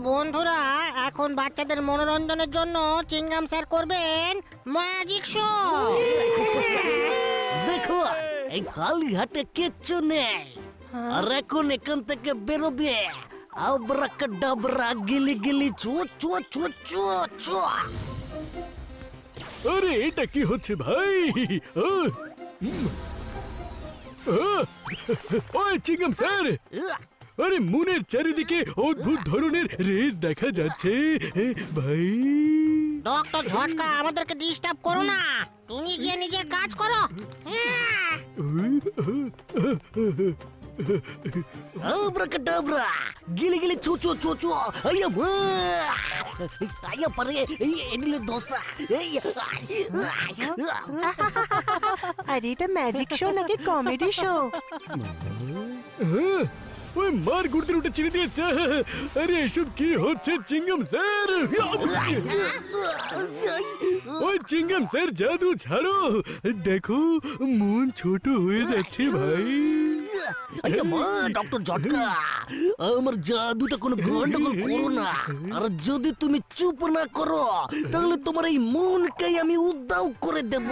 বন্ধুরা, এখন বাচ্চাদের মনোরঞ্জনের জন্য চিংগাম স্যার করবেন ম্যাজিক শো। দেখো, এই কালীহাটে কিচ্ছু নেই, আর এখন এখান থেকে বেরোবে আবরাকাডাবরা, গিলি গিলি চু চু চু চু চু। আরে এটা কি হচ্ছে ভাই? ওই চিংগাম স্যার, আরে মুনের চারিদিকে অদ্ভুত ধরনের রেস দেখা যাচ্ছে ভাই। ডক্টর ঝটকা, আমাদেরকে ডিস্টার্ব করো না, তুমি গিয়ে নিজের কাজ করো। আবরাকাডাবরা, গিলি গিলি চু চু চু চু। আইয়া মা, আইয়া পারে এই এদিলে দোসা। এই আরে এটা ম্যাজিক শো নাকি কমেডি শো? ওই মার গুড়তে উঠে ছিঁড়ে দিয়েছে। আরে এসব কি হচ্ছে চিংগাম স্যার? ওই চিংগাম স্যার, জাদু ছাড়ো, দেখো মন ছোট হয়ে যাচ্ছে ভাই। আইয়া মা, ডক্টর ঝটকা, আমার জাদুটা কোনো গন্ডগোল করো না। আর যদি তুমি চুপ না করো, তাহলে তোমার এই মনকেই আমি উদ্ধাও করে দেব।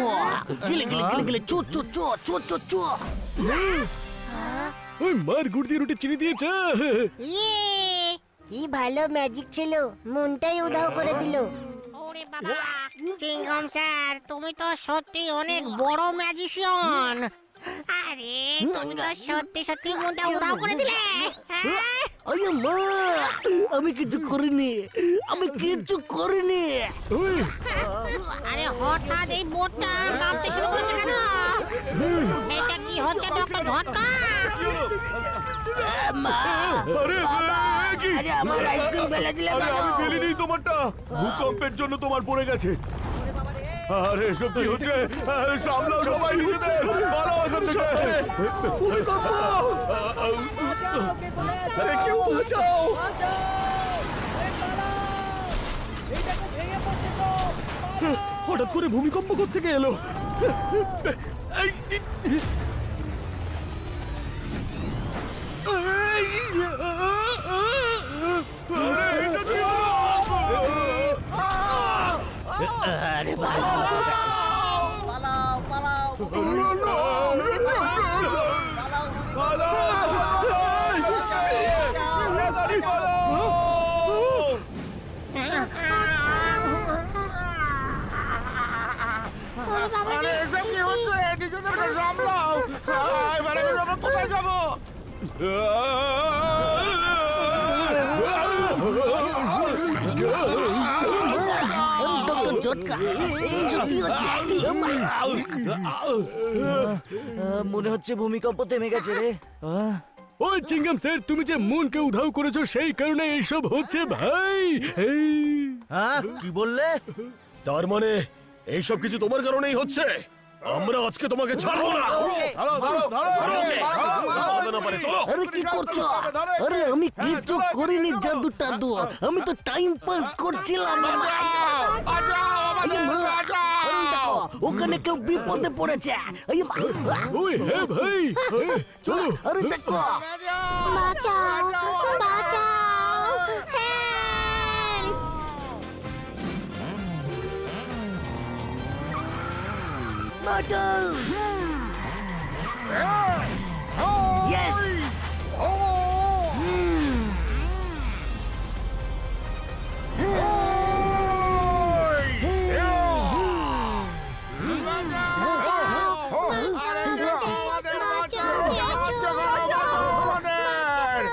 গিলে গিলে গিলে গিলে চু চু চু চু চু চু। ওই মার গুড় দিয়ে রুটি চিনি দিয়েছে। কি ভালো ম্যাজিক ছিল, মনটাই উধাও করে দিল। ওরে বাবা, চিংগাম স্যার, তুমি তো সত্যি অনেক বড় ম্যাজিশিয়ান। আরে তুমি তো সত্যি সত্যি মনটা উধাও করে দিলে। আইয়া মা, আমি কিছু করিনি, আমি কিছু করিনি। আরে হঠাৎ এই বোর্ডটা কাঁপতে শুরু করেছে কেন? এটা কি হচ্ছে ডক্টর ঝটকা? আরে আমার আইসক্রিম ফেলে দিলে কেন? আমি ফেলিনি তোমারটা, ভূকম্পের জন্য তোমার পড়ে গেছে। আরে এসব কি হচ্ছে? সামলাও সবাই, নিজেদের পালাও এখান থেকে। আরে কেউ বাঁচাও! হঠাৎ করে ভূমিকম্প কোত্থেকে এলো? আরে পালাও পালাও পালাও। আরে এসব কি হচ্ছে? নিজেদেরকে সামলাও। এবারে আমরা কোথায় যাবো? ডক্টর ঝটকা, এইসব কি হচ্ছে? মনে হচ্ছে ভূমিকম্প থেমে গেছে রে। ওই চিংগাম স্যার, তুমি যে মনকে উধাও করেছো সেই কারণে এইসব হচ্ছে ভাই। হ্যাঁ, কি বললে? তার মানে এইসব কিছু তোমার কারণেই হচ্ছে? আমরা আজকে তোমাকে ছাড়বো না। আরে কি করছো? আরে আমি কিছু করিনি, জাদু টাদু, আমি তো টাইম পাস করছিলাম। ওখানে কেউ বিপদে পড়েছে। ওই হ্যাঁ ভাই, চলো। আরে দেখো, বাঁচাও বাঁচাও, help! Bottle! Yes!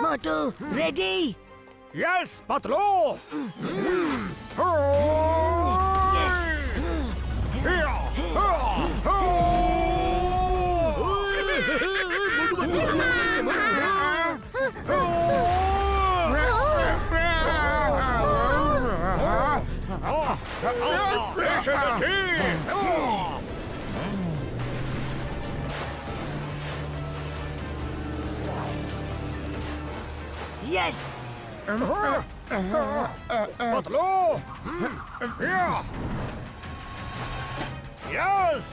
Moto, ready? Yes, Patlo! Yes! Yes! Patlo! Yes!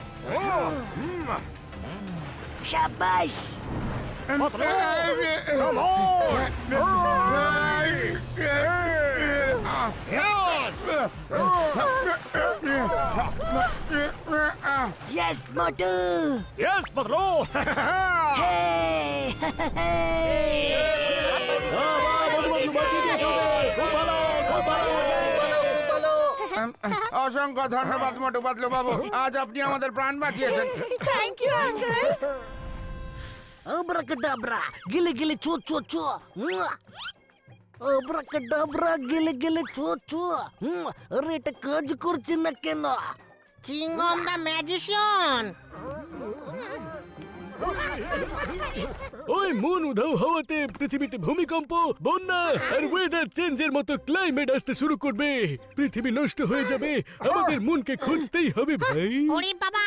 Shabash! Patlo! Come on! Yes Motu yes বদলো অসংখ্য ধন্যবাদ মোটু পাতলু বাবু, আজ আপনি আমাদের প্রাণ বাঁচিয়েছেন। Thank you uncle. আব্রাকাডাব্রা গিলে গিলে চো চো চো আব্রাকাডাব্রা গিলে গিলে চো চো আরে এটা কাজ করছে না কেন? চিংগম দা ম্যাজিশিয়ান। ওই মুন উধাও হওয়াতে পৃথিবীতে ভূমিকম্প, বন্যা আর ওয়েদার চেঞ্জের মতো ক্লাইমেট আসতে শুরু করবে। পৃথিবী নষ্ট হয়ে যাবে, আমাদের মুনকে খুঁজতেই হবে ভাই। ওরে বাবা,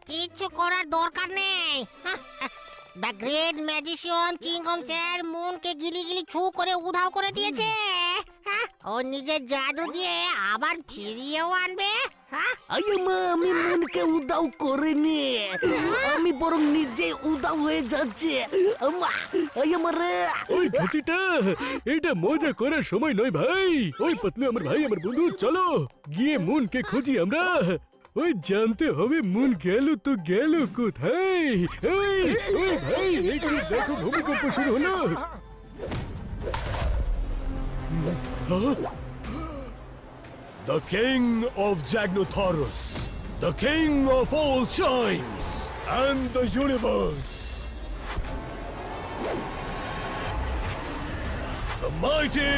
কিচ্ছু করার দরকার নেই। দ্য গ্রেট ম্যাজিশিয়ান চিংগম স্যার মুনকে গিলি গিলি ছু করে উধাও করে দিয়েছে। ও নিজের জাদু দিয়ে আবার ফিরিয়েও আনবে। আইমা আমি মনকে উদাও করিনি, আমি বরং নিজে উদাও হয়ে যাচ্ছে। রে ওই ঘুষিটা, এটা মজা করার সময় নয় ভাই। ওই পাতলু আমার ভাই, আমার বন্ধু, চলো গিয়ে মুনকে খুঁজি আমরা। ওই জানতে হবে মুন গেল তো গেল কোথায়। ওই ভাই, এইখানে দেখো ভূমিকম্প শুরু হলো। The king of Jagnotaurus, the king of all times and the universe. The mighty,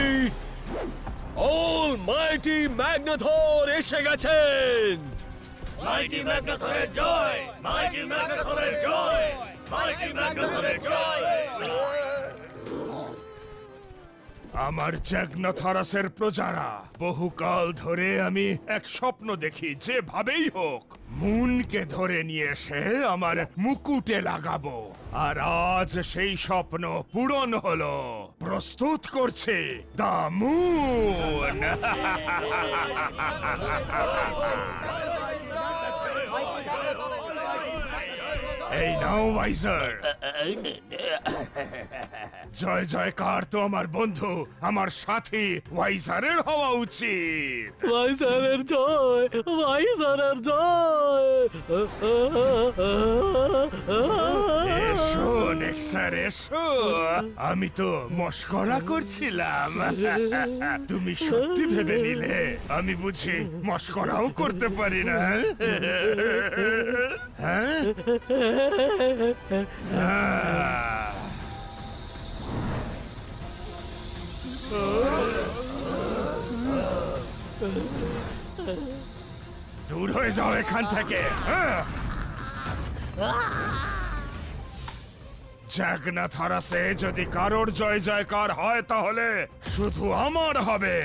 almighty Magnathor এসে গেছেন। Mighty Magnathoরের জয়, mighty Magnathoরের জয়, mighty Magnathoরের জয়। আমার জ্যাগনাথরাসের প্রজারা, বহুকাল ধরে আমি এক স্বপ্ন দেখি, যেভাবেই হোক মুনকে ধরে নিয়ে এসে আমার মুকুটে লাগাবো। আর আজ সেই স্বপ্ন পূরণ হলো। প্রস্তুত করছে দা মুন। এই নাও ওয়াইজার। জয় জয়কার তো আমার বন্ধু, আমার সাথী ওয়াইজারের হওয়া উচিত। ভাইসারের জয়, ভাইসারের জয়। এসো নেক্সার এসো, আমি তো মস্করা করছিলাম। তুমি সত্যি ভেবে নিলে আমি বুঝি মস্করাও করতে পারি না? হ্যাঁ? দূর হয়ে যাও এখান থেকে। জ্যাগনাথরাসে যদি কারোর জয় জয়কার হয় তাহলে শুধু আমার হবে।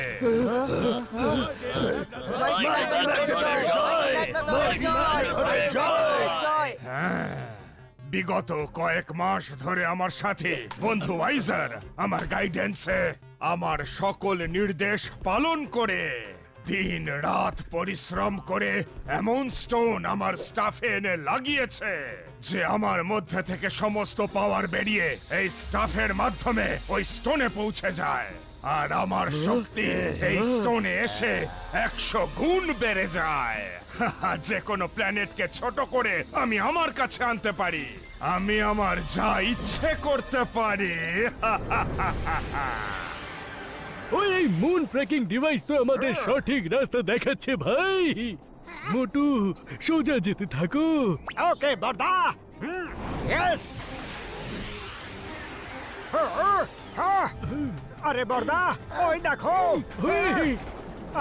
হ্যাঁ, বিগত কয়েক মাস ধরে আমার সাথে বন্ধু ওয়াইজার আমার গাইডেন্সে আমার সকল নির্দেশ পালন করে দিন রাত পরিশ্রম করে এমন স্টোন আমার স্টাফে এনে লাগিয়েছে যে আমার মধ্যে থেকে সমস্ত পাওয়ার বেরিয়ে এই স্টাফের মাধ্যমে ওই স্টোনে পৌঁছে যায়। আর আমার শক্তি এই স্টোনে এসে 100 গুণ বেড়ে যায়। যে কোনো প্ল্যানেটকে ছোট করে আমি আমার কাছে আনতে পারি। আমি আমার যা ইচ্ছে করতে পারি। ওই এই মুন ট্র্যাকিং ডিভাইস তো আমাদের সঠিক রাস্তা দেখাচ্ছে ভাই। মোটু সোজা যেতে থাকো। ওকে বর্দা। ইয়েস। আরে বর্দা, ওই দেখো। ওই,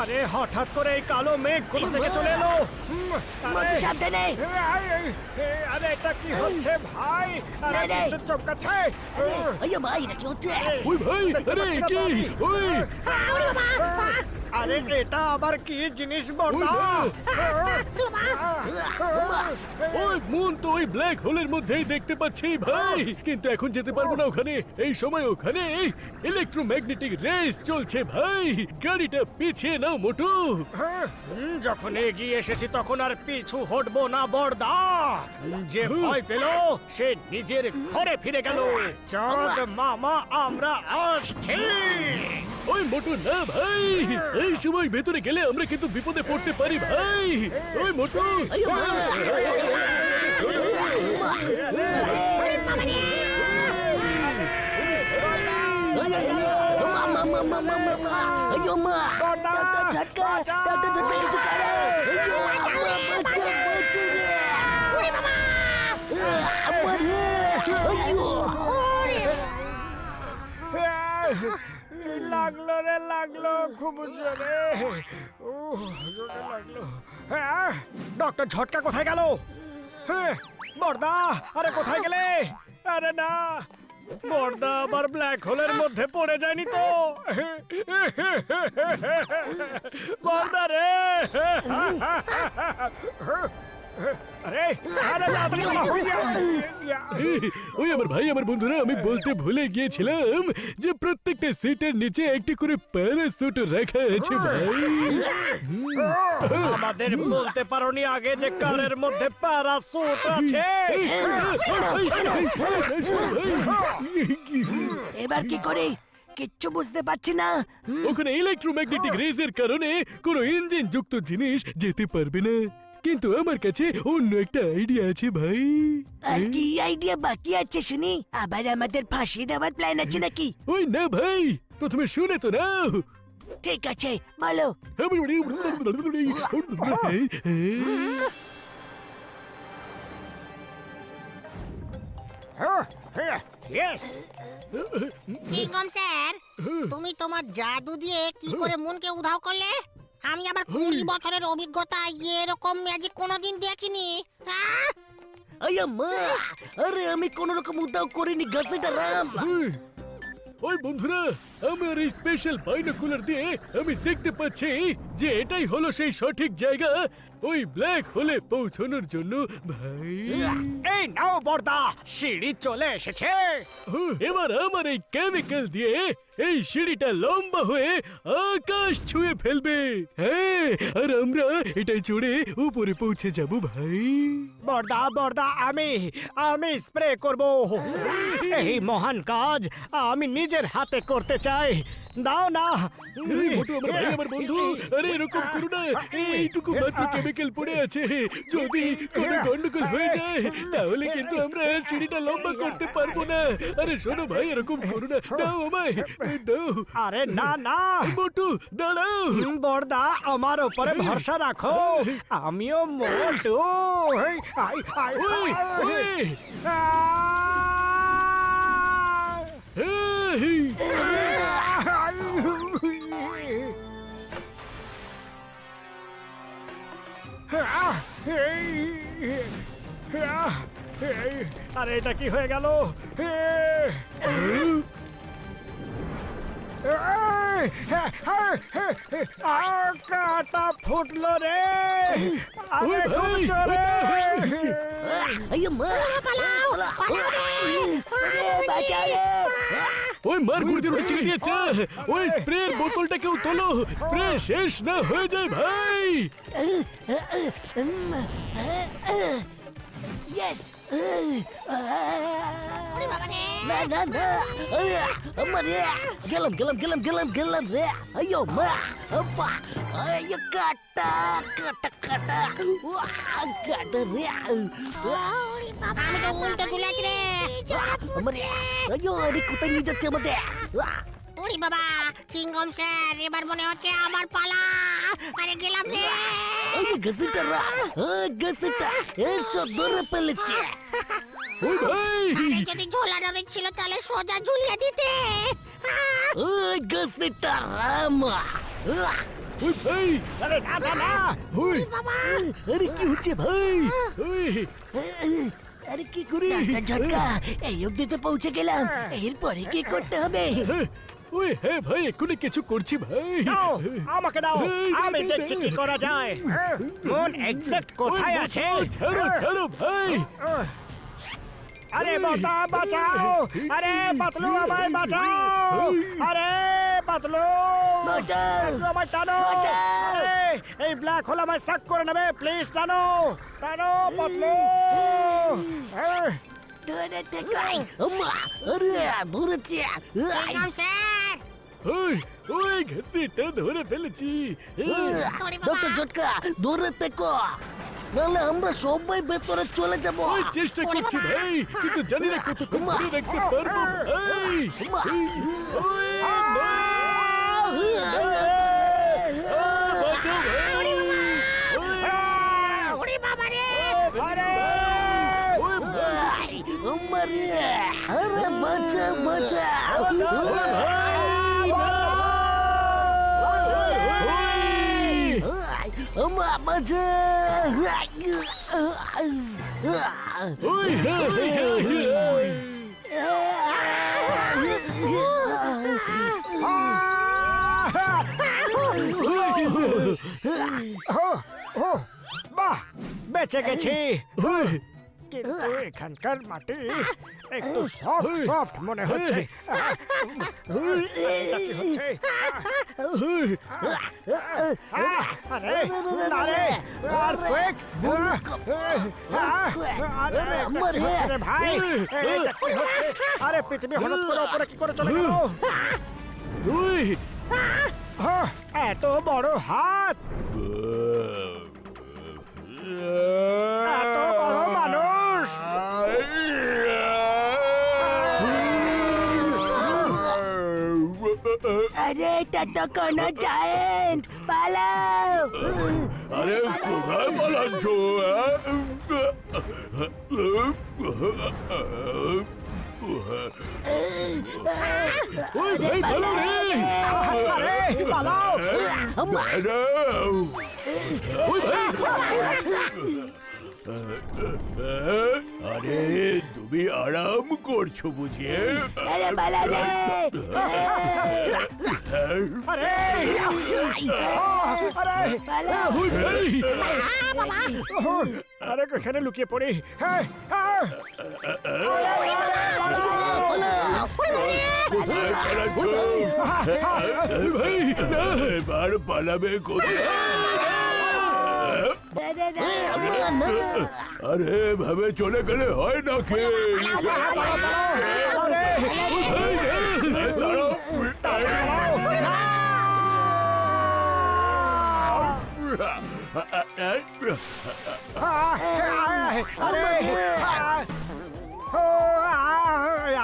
আরে হঠাৎ করে এই কালো মেঘ কোথা থেকে চলে এলো? মোটু সাবধানে। আরে এটা কি হচ্ছে ভাই? আরে নে। বিদ্যুৎ চমকাচ্ছে। ভাই এটা কি হচ্ছে? ওই ভাই, আরে কি ওই আরে এটা আবার কি জিনিস বর্দা? ওই মুন তো ওই ব্ল্যাক হোলের মধ্যেই দেখতে পাচ্ছি ভাই, কিন্তু এখন যেতে পারবো না ওখানে। এই সময় ওখানে ইলেকট্রোম্যাগনেটিক রেস চলছে ভাই। গাড়িটা পিছিয়ে নাও মোটু। যখন এগিয়ে এসেছি তখন আর পিছু হটবো না বর্দা। যে ভয় পেল সে নিজের ঘরে ফিরে গেল। চাঁদ মামা আমরা আসছি। ওই মোটু না ভাই, এই সময় ভেতরে গেলে আমরা কিন্তু বিপদে পড়তে পারি ভাই। ওই মোটু, अयो माँ डॉक्टर झटका কিছু করে বাঁচা রে আম্মা রে अयो লাগলো রে, লাগলো খুব জোরে। জোরে লাগলো। হ্যাঁ, ডক্টর ঝটকা কোথায় গেল? হ্যাঁ, বর্দা, আরে কোথায় গেলে? আরে না, বর্দা আবার ব্ল্যাক হোলের মধ্যে পড়ে যায়নি তো? বর্দা রে, আরে আরে তাড়াতাড়ি করো। ওই আমার ভাই আমার বন্ধুরা, আমি বলতে ভুলে গিয়েছিলাম যে প্রত্যেকটা সিটের নিচে একটি করে প্যারাসুট রাখা আছে ভাই। আমাদের বলতে পারোনি আগে যে কারের মধ্যে প্যারাসুট আছে? এবার কি করে কিচ্ছু বুঝতে পারছি না। ওখানে ইলেকট্রোম্যাগনেটিক রেজের কারণে কোনো ইঞ্জিন যুক্ত জিনিস যেতে পারবে না, কিন্তু আমার কাছে অন্য একটা আইডিয়া আছে ভাই। আর কি আইডিয়া বাকি আছে শুনি? আবার আমাদের ফাঁসি দেওয়ার প্ল্যান আছে নাকি? ওই না ভাই, প্রথমে শুনে তো নাও। ঠিক আছে বলো। ইয়েস, চিংগম স্যার, তুমি তোমার জাদু দিয়ে কি করে মনকে উধাও করলে? আমি আবার 20 বছরের অভিজ্ঞতায় এরকম ম্যাজিক কোনোদিন দেখিনি। আহ! अयो माँ अरे আমি কোন রকম উদ্ধাও করিনি গাছেটা রাম ওই বন্ধুরা, আমার এই স্পেশাল বাইনোকুলার দিয়ে আমি দেখতে পাচ্ছি যে এটাই হলো সেই সঠিক জায়গা ওই ব্ল্যাক হোলে পৌঁছানোর জন্য ভাই। এই নাও বর্দা, সিঁড়ি চলে এসেছে। এবার আমার এই কেমিক্যাল দিয়ে এই সিঁড়িটা লম্বা হয়ে আকাশ ছুঁয়ে ফেলবে। হ্যাঁ, আর আমরা এটাই চড়ে উপরে পৌঁছে যাব ভাই। বর্দা বর্দা, আমি স্প্রে করব। এই মহান কাজ আমি নিজের হাতে করতে চাই। দাও না। এই মোটু আমার ভাই আমার বন্ধু, আরে এরকম করো না, এইটুকু মাত্র কেমিক্যাল পড়ে আছে, যদি কোনো গন্ডগোল হয়ে যায় তাহলে কিন্তু আমরা সিঁড়িটা লম্বা করতে পারবো না। আরে শোনো ভাই, এরকম করো না, দাও আমায় দাও। আরে না না মোটু দাঁড়াও। বর্দা, আমার উপরে ভরসা রাখো, আমিও মোটু। এই, আই, আই, ওই, ওই, আ! এই, আরে এটা কি হয়ে গেল? কাটা ফুটলো রে। আরে ওই খুব ভাই, জোরে। अयो माँ বাঁচাও রে ওই মার গুড়ি দিয়ে চিকে দিয়েছে। ওই স্প্রের বোতলটা কেউ তোলো, স্প্রে শেষ না হয়ে যায় ভাই। ইয়েস। না না না আরে আমার রে গেলাম গেলাম গেলাম গেলাম গেলাম রে अयो माँ अब्बा अयो কাটা কাটা কাটা কাটা রে আমি তো উল্টো ঝুলেছি রে। আমার अयो আরে কোথায় নিয়ে যাচ্ছে আমাদের ওরে বাবা, চিংগম স্যার, এবার মনে হচ্ছে আমার পালা। আরে গেলাম রে। ওই গাছটা রা গাছটা এসো ধরে ফেলেছে ওই ভাই, আরে যদি ঝোলানো ছিল তাহলে সোজা ঝুলিয়ে দিতে। ওই গাছটা রামা ওই ভাই, আরে না না না। ওই আরে কি হচ্ছে ভাই ওই আরে কি করি? ডাক্তার ঝটকা, এই অবধি তো পৌঁছে গেলাম, এরপরে কি করতে হবে? ওই হ্যাঁ ভাই, এক্ষুনি কিছু করছি ভাই। দাও, আমাকে দাও, আমি দেখছি কি করা যায়। মন এক্সাক্ট কোথায় আছে? ছাড়ো ছাড়ো ভাই। আরে বর্দা বাঁচাও, আরে পাতলু আমায় বাঁচাও, আরে পাতলু বাঁচাও! আমায় টানো। বাঁচাও! আরে, এই ব্ল্যাক হোল আমায় সাক করে নেবে, প্লিজ টানো টানো পাতলু। ধরে থেকে আম্মা আরে ধরেছে চিংগম স্যার, ওই ওই ঘাসিটা ধরে ফেলেছি ডক্টর ঝটকা ধরে থেকো, নাহলে আমরা সবাই ভেতরে চলে যাব। ওই চেষ্টা করছি ভাই, কিন্তু জানি না কতক্ষণ ধরে রাখতে পারবো ভাই। মা। ওই, মা। বাঁচাও ভাই। ওরে বাবা রে ওই ভাই। আমারে আরে বাঁচা বাঁচা আমা বাঁচা ওই, ওই, বাহ, বেঁচে গেছি। ওই, কিন্তু এখানকার মাটি একটু সফট সফট মনে হচ্ছে। এটা কি হচ্ছে? আরে না রে, earthquake! আরে আমার কি হচ্ছে রে ভাই? এটা কি হচ্ছে? আরে পৃথিবী হঠাৎ করে উপরে কি করে চলে গেল? ওই। এত বড় হাত, এত বড় মানুষ। আরে এটা তো কোনো জায়েন্ট, পালাও। আরে কোথায় পালাচ্ছ? ওই ভাই ভালো রে। আরে পালাও। ওই ভাই। আরে তুমি আরাম করছো বুঝিয়ে? আরে পালা রে। আরে আরে পালাও। ওই ভাই। আরে এখানে লুকিয়ে পড়ি। হ্যাঁ, হ্যাঁ। কোথায় পালাচ্ছ? ওই ভাই না। এবার পালাবে কোথায়? আরে ভাবে চলে গেলে হয় নাকি?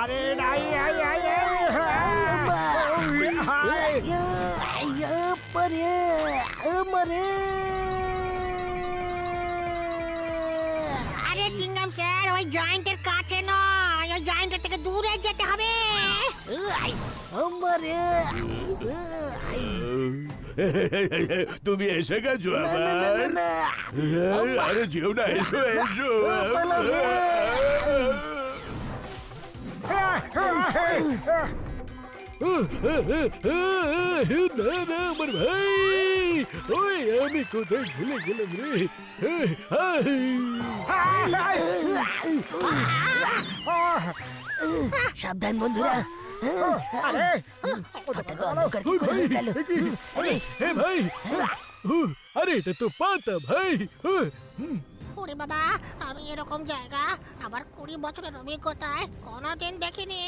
আরে নাই আরে চিংগাম স্যার, ওই জয়েন্টের কাছে নয়, ওই জয়েন্টের থেকে দূরে যেতে হবে। আমারে তুমি এসে গেছো না না না আবার? না আরে যেও না, এসো এসো। পালাবে। না না আমার ভাই। ওই আমি কোথায় ভুলে গেলাম রে। সাবধান বন্ধুরা। আরে হঠাৎ অন্ধকার কি করে হয়ে গেল? আরে হে ভাই। আরে এটা তো পাতা ভাই। ওরে বাবা, আমি এরকম জায়গা আবার 20 বছরের অভিজ্ঞতায় কোনোদিন দেখিনি।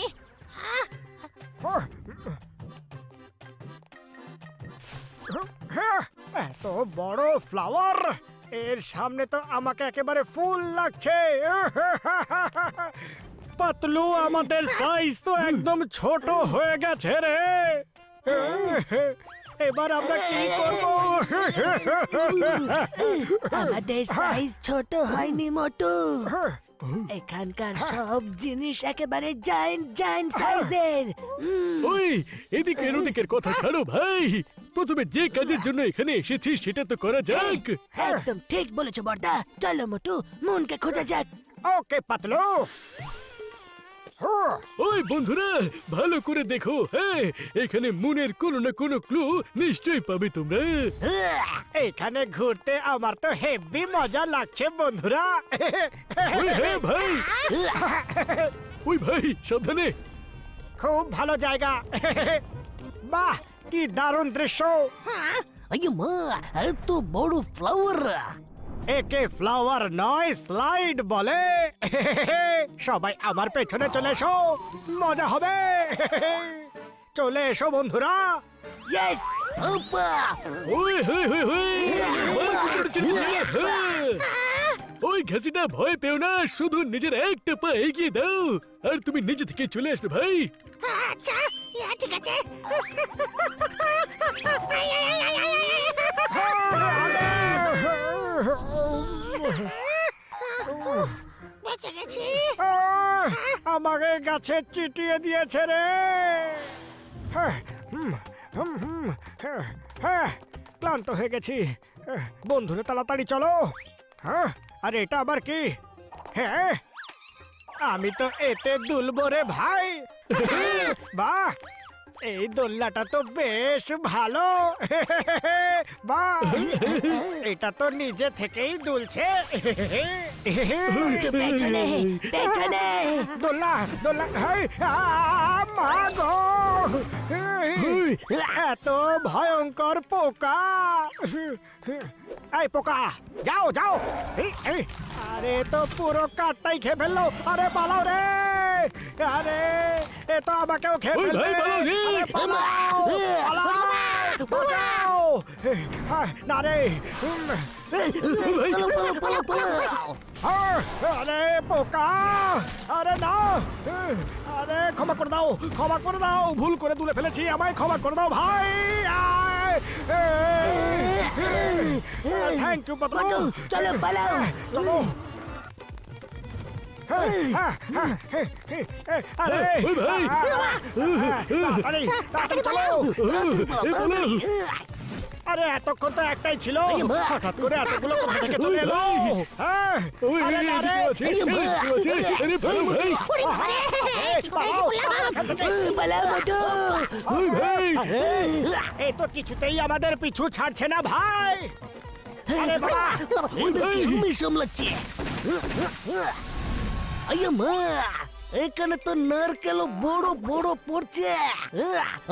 এত বড় ফ্লাওয়ার, এর সামনে তো আমাকে একেবারে ফুল লাগছে। পাতলু, আমাদের সাইজ তো একদম ছোট হয়ে গেছে রে। এবার আমরা কি করব? আমাদের সাইজ ছোট হয়নি মোটু, এখানকার সব জিনিস একেবারে জায়ান্ট জায়ান্ট সাইজের। ওই এদিকের ওদিকের কথা ছাড়ো ভাই, প্রথমে যে কাজের জন্য এখানে এসেছি সেটা তো করা যাক। একদম ঠিক বলেছো বর্দা, চলো মোটু মুনকে খোঁজা যাক। ওকে পাতলু। ওই বন্ধুরা ভালো করে দেখো, হ্যাঁ এখানে মুনের কোনো না কোনো ক্লু নিশ্চয়ই পাবে তোমরা। এখানে ঘুরতে আমার তো হেভি মজা লাগছে বন্ধুরা। ওই হ্যাঁ ভাই। ওই ভাই সাবধানে। খুব ভালো জায়গা। বাহ, কি দারুণ দৃশ্য। আরে মা, এত বড় ফ্লাওয়ার। একে ফ্লাওয়ার নয়, স্লাইড বলে। সবাই আমার পেছনে চলে এসো, মজা হবে। চলে এসো বন্ধুরা। ইয়েস ওপা ওই হই হই হই ওই ঘাসিটা ভয় পেও না, শুধু নিজের একটা পা এগিয়ে দাও আর তুমি নিজে থেকে চলে আসবে ভাই। আচ্ছা ঠিক আছে। বেঁচে গেছি। আমাকে গাছে চিটিয়ে দিয়েছে রে। হ্যাঁ, হ্যাঁ, ক্লান্ত হয়ে গেছি। বন্ধুরা তাড়াতাড়ি চলো। হ্যাঁ, আরে এটা আবার কি? হ্যাঁ, আমি তো এতে দুলবো রে ভাই। বাহ, এই দোলনাটা তো বেশ ভালো। বাহ, এটা তো নিজে থেকেই দুলছে। পেছনে পেছনে দোলনা দোলনা, হেই, মা গো, এত ভয়ঙ্কর পোকা। এই পোকা, যাও যাও। আরে তো পুরো কাঠটাই খেয়ে ফেললো। আরে পালাও রে। আরে এ তো আমাকেও খেয়ে ওই ফেলবে। ভাই, পালাও রে। আরে পালাও, পালাও, বাঁচাও। না রে। পালা পালা আরে পোকা, আরে না। আরে ক্ষমা করে দাও, ক্ষমা করে দাও, ভুল করে তুলে ফেলেছি, আমায় ক্ষমা করে দাও ভাই। Thank you Patlu. চলো পালাও চলো। আরে ওই ভাই। তাড়াতাড়ি তাড়াতাড়ি চলো। আরে এতক্ষণ তো একটাই ছিল, হঠাৎ করে এতগুলো কোথা থেকে চলে এলো? হ্যাঁ, ওই আরে না রে। এদিকে আছে, এদিকে আছে। আরে ভাই ভাই, পালাও, পালাও এখান থেকে। পালাও বটু ওই ভাই। এই তো কিছুতেই আমাদের পিছু ছাড়ছে না ভাই। আরে বাবা, ওদেরকে আমি সামলাচ্ছি। আইয়া মা, এখানে তো নারকেল বড় বড় পড়ছে।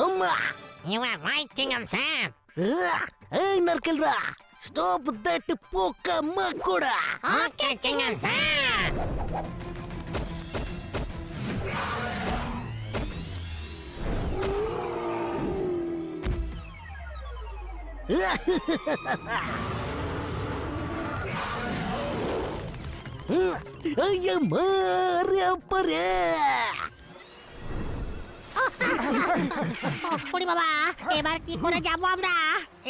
আম্মা, You are right, Kingdom Sam. এই নারকেলরা, স্টপ দ্যাট পোকা মাকড়া। Okay, Kingdom Sam. আইয়া মা, রে আপরে। ওরে বাবা, এবার কি করে যাব আমরা?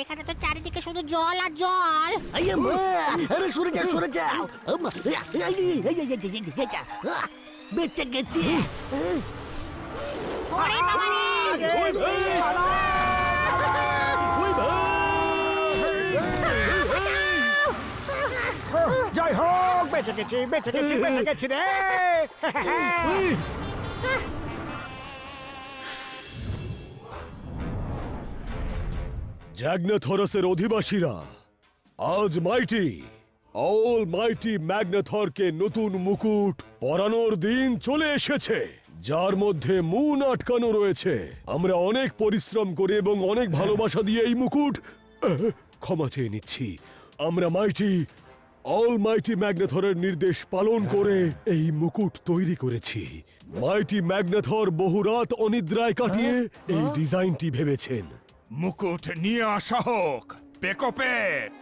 এখানে তো চারিদিকে শুধু জল আর জল। আইয়া মা, আরে সরে যাও সরে যাও। আম্মা, বেঁচে গেছি। ওরে বাবা রে। ওই ভাই। ওই ভাই। জয় হোক, বেঁচে গেছি, বেঁচে গেছি, বেঁচে গেছি রে। জ্যাগনাথরসের অধিবাসীরা, আজ মাইটি অল মাইটি ম্যাগনাথরকে নতুন মুকুট পরানোর দিন চলে এসেছে, যার মধ্যে মুন আটকানো রয়েছে। আমরা অনেক পরিশ্রম করে এবং অনেক ভালোবাসা দিয়ে এই মুকুট ক্ষমা চেয়ে নিচ্ছি। আমরা মাইটি অল মাইটি ম্যাগনাথরের নির্দেশ পালন করে এই মুকুট তৈরি করেছি। মাইটি ম্যাগনাথর বহু রাত অনিদ্রায় কাটিয়ে এই ডিজাইনটি ভেবেছেন। মুকুট নিয়ে আসা হোক, পেকোপেট।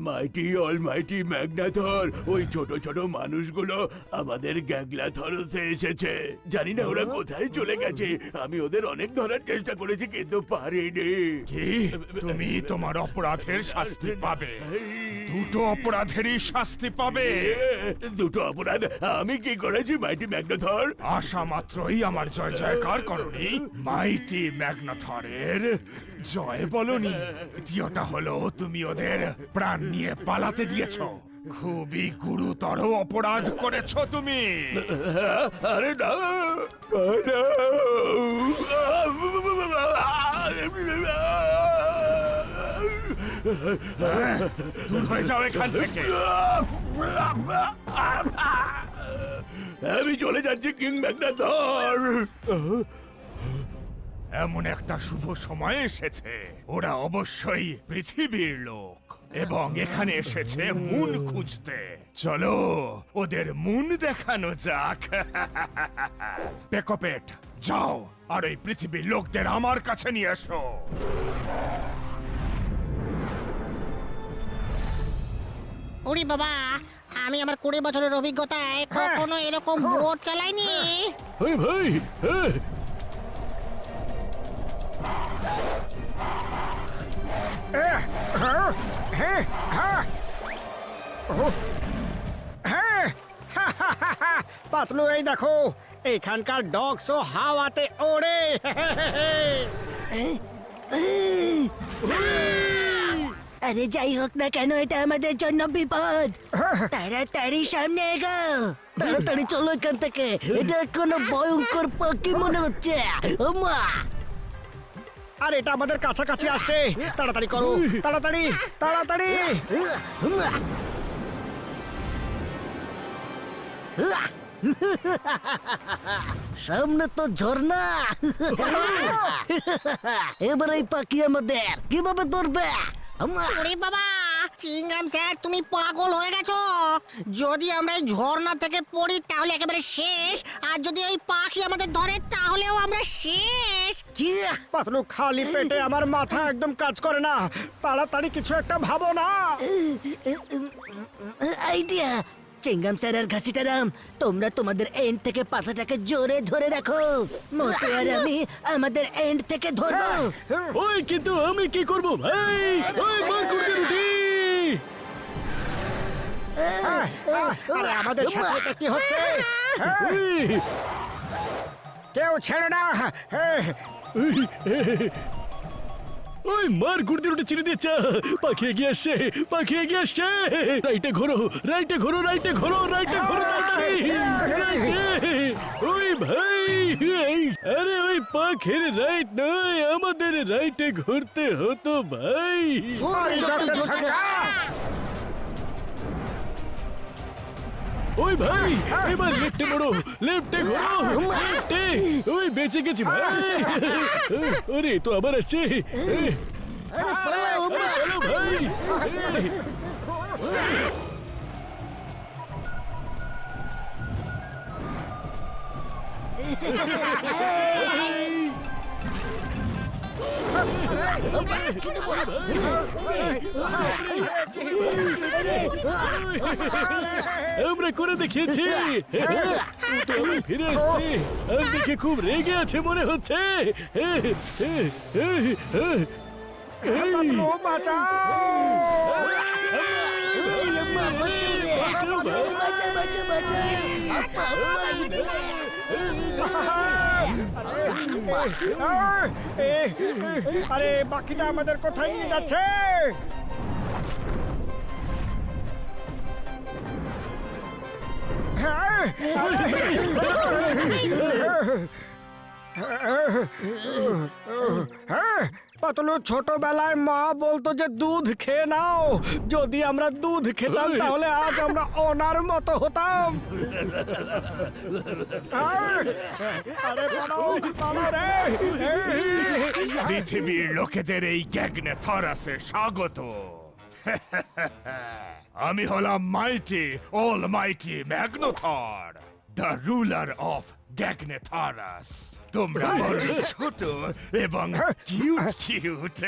মাইটি অল মাইটি ম্যাগনাথর, ওই ছোট ছোট মানুষগুলো আমাদের গ্যাগলাথরসে এসেছে। জানি না ওরা কোথায় চলে গেছে। আমি ওদের অনেক ধরার চেষ্টা করেছি কিন্তু পারিনি। কি? তুমি তোমার অপরাধের শাস্তি পাবে। দুটো অপরাধেরই শাস্তি পাবে। দুটো অপরাধ আমি কি করেছি মাইটি ম্যাগনাথর? আশা মাত্রই আমার জয় জয়কার করনি, মাইটি ম্যাগনাথরের জয় বলনি। দ্বিতীয়টা হলো তুমি ওদের প্রাণ নিয়ে পালাতে দিয়েছো। খুবই গুরুতর অপরাধ করেছো তুমি। আরে না, দূর হয়ে যাও এখান থেকে। আমি চলে যাচ্ছি কিং ম্যাগনাথর। এমন একটা শুভ সময় এসেছে, ওরা অবশ্যই পৃথিবীর লোক এবং এখানে এসেছে মুন খুঁজতে। চলো ওদের মুন দেখানো যাক। পেকোপেট, যাও আর ওই পৃথিবীর লোকদের আমার কাছে নিয়ে এসো। ওরে বাবা, আমি আমার 20 বছরের অভিজ্ঞতায় কখনো এরকম বোট চালাইনি। ওই ভাই, হ্যাঁ। হ্যাঁ, হ্যাঁ, হ্যাঁ। হ্যাঁ, পাতলু এই দেখো, এখানকার ডগসও হাওয়াতে ওড়ে। আরে যাই হোক না কেন, এটা আমাদের জন্য বিপদ। তাড়াতাড়ি সামনে এগো, তাড়াতাড়ি চলো এখান থেকে। এটা কোনো ভয়ঙ্কর পাখি মনে হচ্ছে। ওমা, আর এটা আমাদের কাছাকাছি আসছে। তাড়াতাড়ি করো, তাড়াতাড়ি, তাড়াতাড়ি। সামনে তো ঝর্ণা। এবার এই পাখি আমাদের কিভাবে ধরবে? আমা, ওরে বাবা, চিংগাম স্যার তুমি পাগল হয়ে গেছো। যদি আমরা এই ঝর্ণা থেকে পড়ি তাহলে একেবারে শেষ, আর যদি ওই পাখি আমাদের ধরে তাহলেও আমরা শেষ। কি? পাতলু, খালি পেটে আমার মাথা একদম কাজ করে না। তাড়াতাড়ি কিছু একটা ভাবো না। আইডিয়া! চিংগাম স্যার আর ঘাসিটারাম, তোমরা তোমাদের এন্ড থেকে পাতাটাকে জোরে ধরে রাখো। মোটু আর আমি আমাদের এন্ড থেকে ধরবো। ওই কিন্তু আমি কি করব ভাই? ওই মাকুড়ে রুটি। আরে আমাদের সাথে এটা কি হচ্ছে? এই, কেউ ছেড়ে না। ওই মার গুড়দি রুটি ছিঁড়ে দিয়েছে। পাখি এগিয়ে আসছে, পাখি এগিয়ে আসছে। রাইটে ঘোরো, রাইটে ঘোরো, রাইটে ঘোরো, রাইটে ঘোরো, তাড়াতাড়ি। রাইটে। ওই ভাই, আরে ওই পাখির রাইট নয়, আমাদের রাইটে ঘুরতে হতো ভাই। ওরে ডক্টর ঝটকা! ওই ভাই, এবার লেফটে মোড়ো, লেফটে ঘোরো, লেফটে। ওই বেঁচে গেছি ভাই। ওরে তো আবার আসছে। আরে পালাও, মা! চলো ভাই। আমরা করে দেখিয়েছি। তো আমি ফিরে আসছি, আর দেখে খুব রেগে আছে মনে হচ্ছে। পাতলু, বাঁচাও। এই আম্মা, বাঁচাও রে! এই বাঁচা, বাঁচা, বাঁচা! আপা, আরে বাকিটা আমাদের কোথায় নিয়ে যাচ্ছে? হ্যাঁ, পাতলু, ছোটবেলায় মা বলতো যে দুধ খেয়ে নাও। যদি আমরা দুধ খেতাম তাহলে আজ আমরা ওনার মতো হতাম। আরে পালাও, পালাও রে। পৃথিবীর লোকেদের এই গ্যাগনে থরাসে স্বাগত। আমি হলাম মাইটি, অল মাইটি ম্যাগনোথর, দ্য রুলার অফ গ্যাগনেথারাস। তোমরা বড় ছোট এবং কিউট কিউট।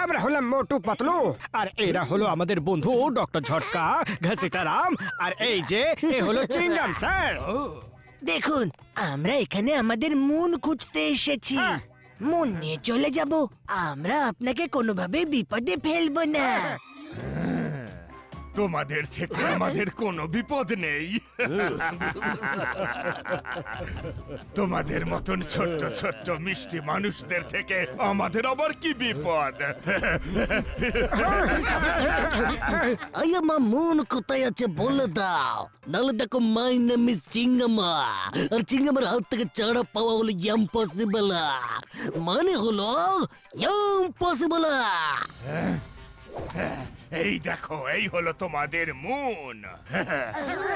আমরা হলাম মোটু, পাতলু, আর এরা হলো আমাদের বন্ধু ডক্টর ঝটকা, ঘাসিটারাম, আর এই যে এ হলো চিংগাম স্যার। দেখুন, আমরা এখানে আমাদের মুন খুঁজতে এসেছি। মুন নিয়ে চলে যাব। আমরা আপনাকে কোনোভাবে বিপদে ফেলবো না। তোমাদের থেকে আমাদের কোনো বিপদ নেই। তোমাদের মতন ছোট্ট ছোট্ট মিষ্টি মানুষদের থেকে আমাদের আবার কি বিপদ? আই আমার মুন কোথায় আছে বলে দাও, নাহলে দেখো মাই নেম ইজ চিঙ্গামা, আর চিঙ্গামার হাত থেকে চারা পাওয়া হলো ইম্পসিবল। মানে হলো ইম্পসিবল। এই দেখো, এই হলো তোমাদের মুন।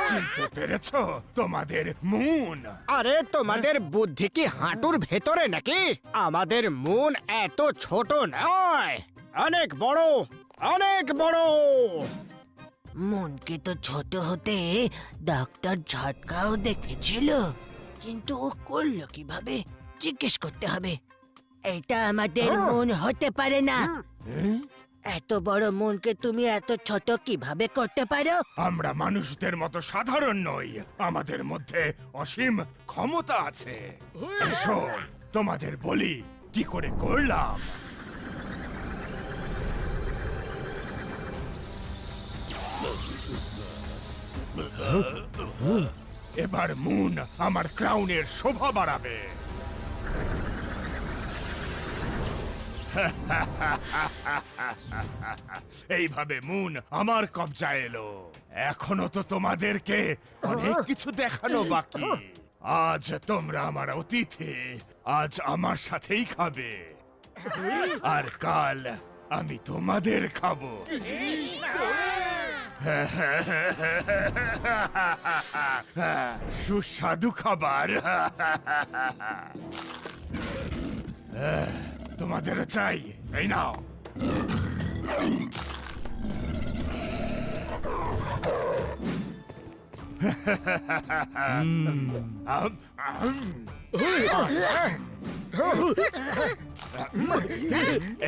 চিনতে পেরেছো? তোমাদের মুন। আরে তোমাদের বুদ্ধি কি হাঁটুর ভেতরে নাকি? আমাদের মুন এত ছোট নয়, অনেক বড়, অনেক বড়। মনকে তো ছোট হতে ডক্টর ঝটকাও দেখেছিল, কিন্তু ও করলো কিভাবে জিজ্ঞেস করতে হবে। এটা আমাদের মন হতে পারে না। এত বড় মনকে তুমি এত ছোট কিভাবে করতে পারো? আমরা মানুষদের মতো সাধারণ নই, আমাদের মধ্যে অসীম ক্ষমতা আছে। এসো, তোমাদের বলি কি করে করলাম। এবার মুন আমার ক্রাউনের শোভা বাড়াবে। এইভাবে মুন আমার কবজায় এলো। এখনো তো তোমাদেরকে অনেক কিছু দেখানো বাকি। আজ তোমরা আমার অতিথি, আজ আমার সাথেই খাবে, আর কাল আমি তোমাদের খাবো। সুস্বাদু খাবার। তোমাদেরও চাই, এই নাও।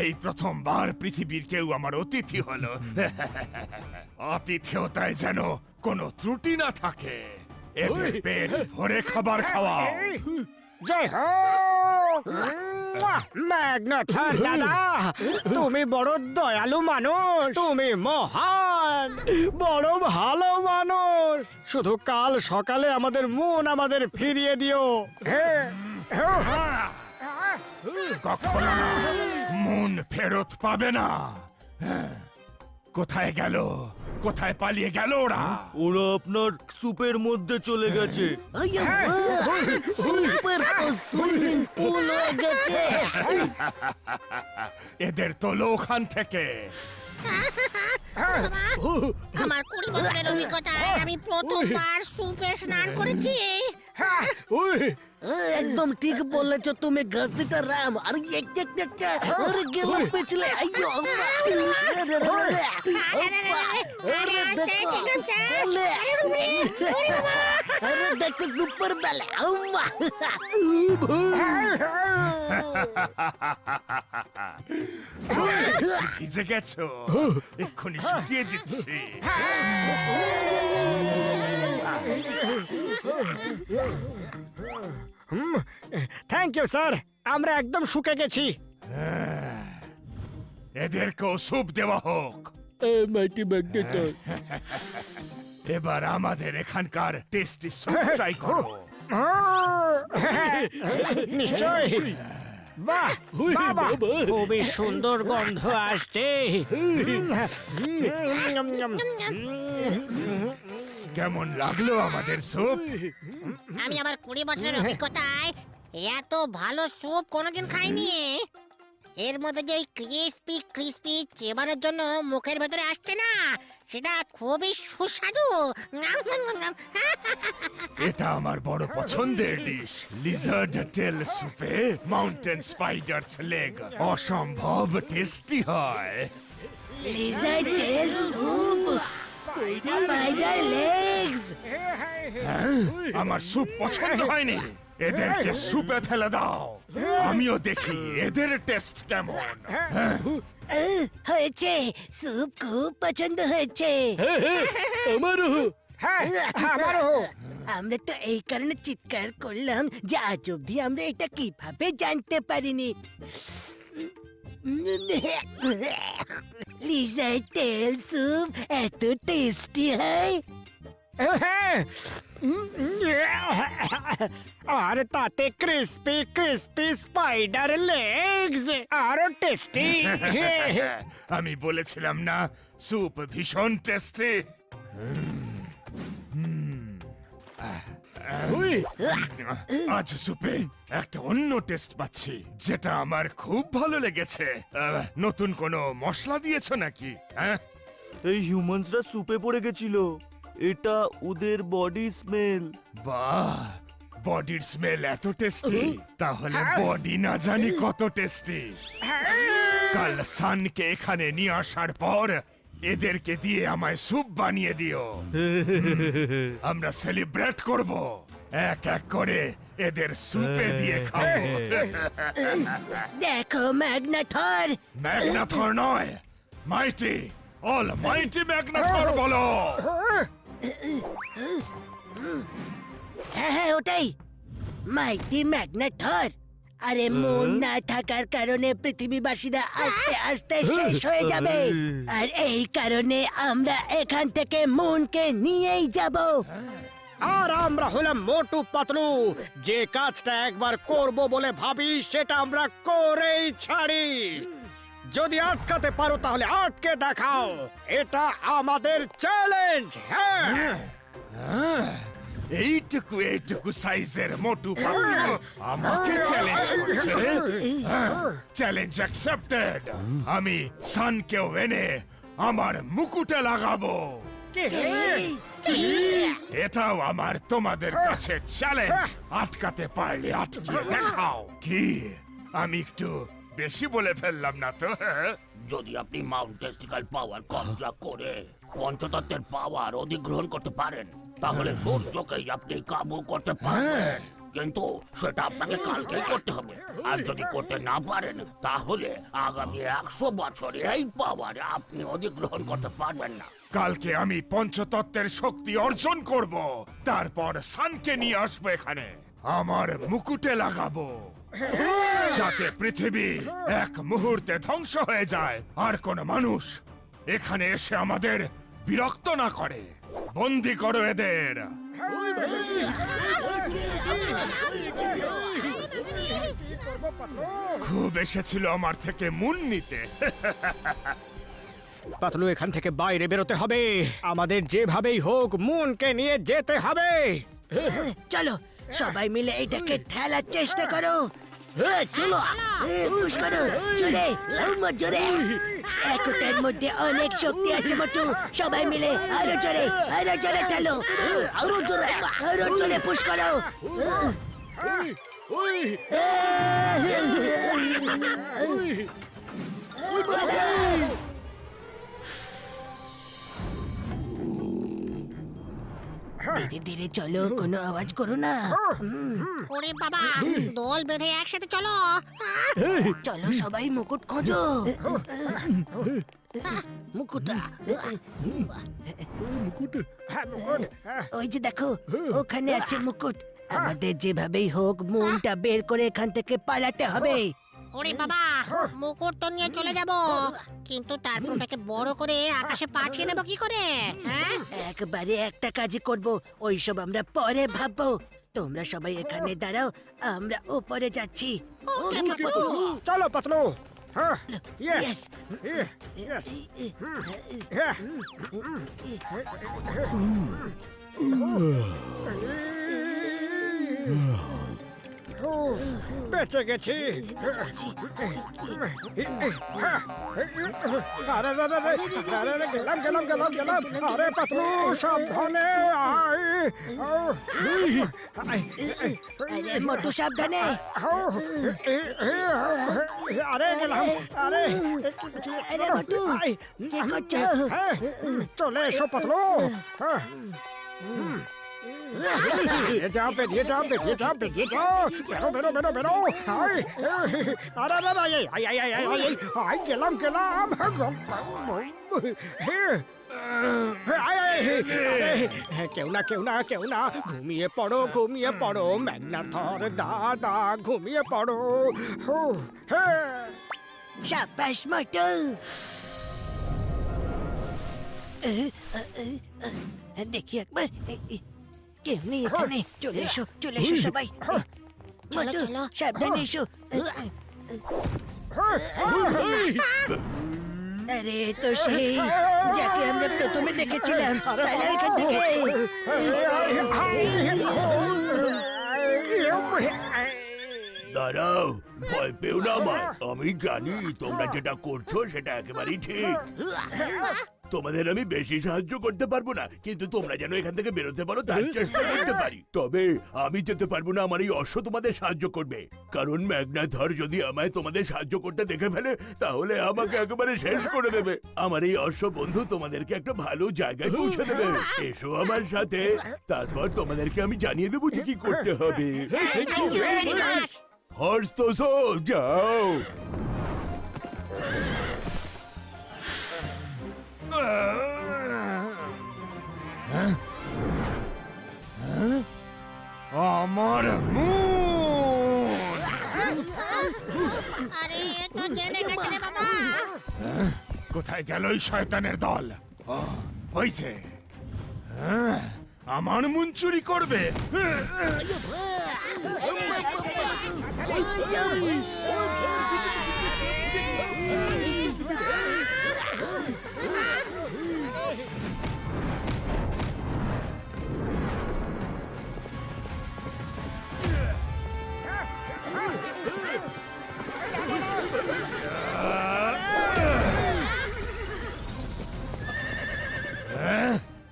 এই প্রথমবার পৃথিবীর কেউ আমার অতিথি হলো। আতিথেয়তায় যেন কোনো ত্রুটি না থাকে। এদের পেট ভরে খাবার খাওয়াও। জয় হোক ম্যাগনাথর দাদা, তুমি বড় দয়ালু মানুষ, তুমি মহান, বড় ভালো মানুষ। শুধু কাল সকালে আমাদের মন আমাদের ফিরিয়ে দিও। কখনো না, মন ফেরত পাবে না। কোথায় গেল? কোথায় পালিয়ে গেল ওরা? ওরা আপনার স্যুপের মধ্যে চলে গেছে। সুপার সুইমিং পুল হয়ে গেছে। এদের তোলো ওখান থেকে। আমার 20 বছরের অভিজ্ঞতায় আমি প্রথমবার সুপে স্নান করেছি। একদম ঠিক বলেছো তুমি গাছটা রাম। আর আরে গেল পেছলে। আইয়ো আম্মা। আরে দেখো বলে। আরে দেখো সুপার বেলা আম্মা। ভিজে গেছো, এক্ষুনি শুকিয়ে দিচ্ছি। থ্যাংক ইউ স্যার, আমরা একদম শুকে গেছি। এদেরকেও স্যুপ দেওয়া হোক। মাইটি ম্যাগনেটর। এবার আমাদের এখানকার টেস্টি স্যুপ ট্রাই করো। নিশ্চয়। বাহ বাবা, খুবই সুন্দর গন্ধ আসছে। কেমন লাগলো আমাদের স্যুপ? আমি আমার 20 বছরের অভিজ্ঞতায় এত ভালো স্যুপ কোনোদিন খাইনি। এর মধ্যে যে ক্রিস্পি ক্রিস্পি চেবানোর জন্য মুখের ভেতরে আসছে না, সেটা খুবই সুস্বাদু। এটা আমার বড় পছন্দের ডিশ। লিজার্ড টেল স্যুপে মাউন্টেন স্পাইডারস লেগ অসম্ভব টেস্টি হয়। লিজার্ড টেল স্যুপ, স্পাইডার লেগস। আমার স্যুপ পছন্দ হয়নি, এদেরকে স্যুপে ফেলে দাও। আমিও দেখি এদের টেস্ট কেমন। হয়েছে, স্যুপ খুব পছন্দ হয়েছে। আমারও। আমরা তো এই কারণে চিৎকার করলাম যে আজ অব্দি আমরা এটা কিভাবে জানতে পারিনি। লিজার্ড টেল স্যুপ এত টেস্টি হয়। আর তাতে ক্রিস্পি ক্রিস্পি স্পাইডার লেগস, আরো টেস্টি। আমি বলেছিলাম না স্যুপ ভীষণ টেস্টি। ওই আজ সুপে একটা অন্য টেস্ট পাচ্ছি যেটা আমার খুব ভালো লেগেছে। নতুন কোনো মশলা দিয়েছো নাকি? হ্যাঁ, এই হিউম্যানসরা সুপে পড়ে গেছিল। এটা ওদের বডি স্মেল। বাহ, বডির স্মেল এত টেস্টি, তাহলে বডি না জানি কত টেস্টি। কাল সানকে এখানে নিয়ে আসার পর এদেরকে দিয়ে আমায় স্যুপ বানিয়ে দিও। আমরা সেলিব্রেট করব, এক এক করে এদের স্যুপে দিয়ে খাবো। দেখো ম্যাগনাথর, ম্যাগনাথর নয়, মাইটি, অল মাইটি ম্যাগনাথর বলো। হ্যাঁ হ্যাঁ ওটাই, মাইটি ম্যাগনাথর। আরে মন না থাকার কারণে পৃথিবীবাসীরা আস্তে আস্তে শেষ হয়ে যাবে, আর এই কারণে আমরা এখান থেকে মুনকে নিয়েই যাব। আর আমরা হলাম মোটু পাতলু, যে কাজটা একবার করব বলে ভাবি সেটা আমরা করেই ছাড়ি। যদি আটকাতে পারো তাহলে আটকে দেখাও, এটা আমাদের চ্যালেঞ্জ। হ্যাঁ, এইটুকু সাইজের মোটু পাতলু আমাকে চ্যালেঞ্জ করছে। Challenge accepted. আমি সানকেও এনে আমার মুকুটে লাগাবো। এটাও আমার তোমাদের কাছে চ্যালেঞ্জ। আটকাতে পারলে আটকিয়ে দেখাও। কি আমি একটু বেশি বলে ফেললাম না তো? যদি আপনি মাউন্ট টেস্টিক্যাল পাওয়ার কবজা করে পঞ্চতত্ত্বের পাওয়ার অধিগ্রহণ করতে পারেন, তাহলে সূর্যকেই আপনি কাবু করতে পারবেন। কিন্তু সেটা আপনাকে কালকেই করতে হবে। আর যদি করতে না পারেন, তাহলে আগামী 100 বছরে এই পাওয়ার আপনি অধিগ্রহণ করতে পারবেন না। কালকে আমি পঞ্চতত্ত্বের শক্তি অর্জন করব, তারপর সানকে নিয়ে আসবো এখানে, আমার মুকুটে লাগাবো, যাতে পৃথিবী এক মুহূর্তে ধ্বংস হয়ে যায়, আর কোন মানুষ এখানে এসে আমাদের বিরক্ত না করে। বন্দি করো এদের। খুব এসেছিল আমার থেকে মুন নিতে। পাতলু এখান থেকে বাইরে বেরোতে হবে, আমাদের যেভাবেই হোক মুনকে নিয়ে যেতে হবে। চলো সবাই মিলে এটাকে ঠেলার চেষ্টা করো। চলো পুশ করো, জোরে জোরে। একটার মধ্যে অনেক শক্তি আছে মোটু, সবাই মিলে আরো জোরে ঠেলো, আরো জোরে পুশ করো। ধীরে ধীরে চলো, কোনো আওয়াজ করো না। ওরে বাবা, দল বেঁধে একসাথে চলো। চলো সবাই মুকুট খোঁজো। মুকুটা ওই যে দেখো, ওখানে আছে মুকুট। আমাদের যেভাবেই হোক মুনটা বের করে এখান থেকে পালাতে হবে। ওরে বাবা, মুকুট তো নিয়ে চলে যাব, কিন্তু তারপর ওটাকে বড় করে আকাশে পাঠিয়ে নেব কি করে? হ্যাঁ, একবারে একটা কাজই করব, ওইসব আমরা পরে ভাববো। তোমরা সবাই এখানে দাঁড়াও, আমরা উপরে যাচ্ছি। চলো পাতলু। হ্যাঁ, Yes. বেঁচে গেছি। গেলাম। আরে পাতলু সাবধানে আয়। আরে মোটু সাবধানে। আরে গেলাম। আরে মোটু, কি করছো? চলে এসো পাতলু। বেরিয়ে যাও। বেরো। গেলাম। কেউ না, ঘুমিয়ে পড়ো ম্যাগনাথর দাদা, ঘুমিয়ে পড়ো। শাবাশ মোটু। দেখি একবার, কেউ নেই এখানে। চলে এসো সবাই। মোটু সাবধানে এসো। আরে তো সেই যাকে আমরা প্রথমে দেখেছিলাম তাহলে এখান থেকে দাঁড়াও, ভয় পেও না আমায়। আমি জানি তোমরা যেটা করছো সেটা একেবারেই ঠিক। তোমাদের আমি বেশি সাহায্য করতে পারবো না, কিন্তু তোমরা যেন এখান থেকে বেরোতে পারো তার চেষ্টা করতে পারি। তবে আমি যেতে পারবো না, আমার এই অশ্ব তোমাদের সাহায্য করবে। কারণ ম্যাগনাথর যদি আমায় তোমাদের সাহায্য করতে দেখে ফেলে তাহলে আমাকে একেবারে শেষ করে দেবে। আমার এই অশ্ব বন্ধু তোমাদেরকে একটা ভালো জায়গায় পৌঁছে দেবে। এসো আমার সাথে, তারপর তোমাদেরকে আমি জানিয়ে দেবো যে কি করতে হবে। Thank you very much. Horse তো যাও। আমার মুন! আরে এ তো জেনে গেছে রে বাবা। কোথায় গেল ওই শয়তানের দল? হয়েছে, আমার মুন চুরি করবে।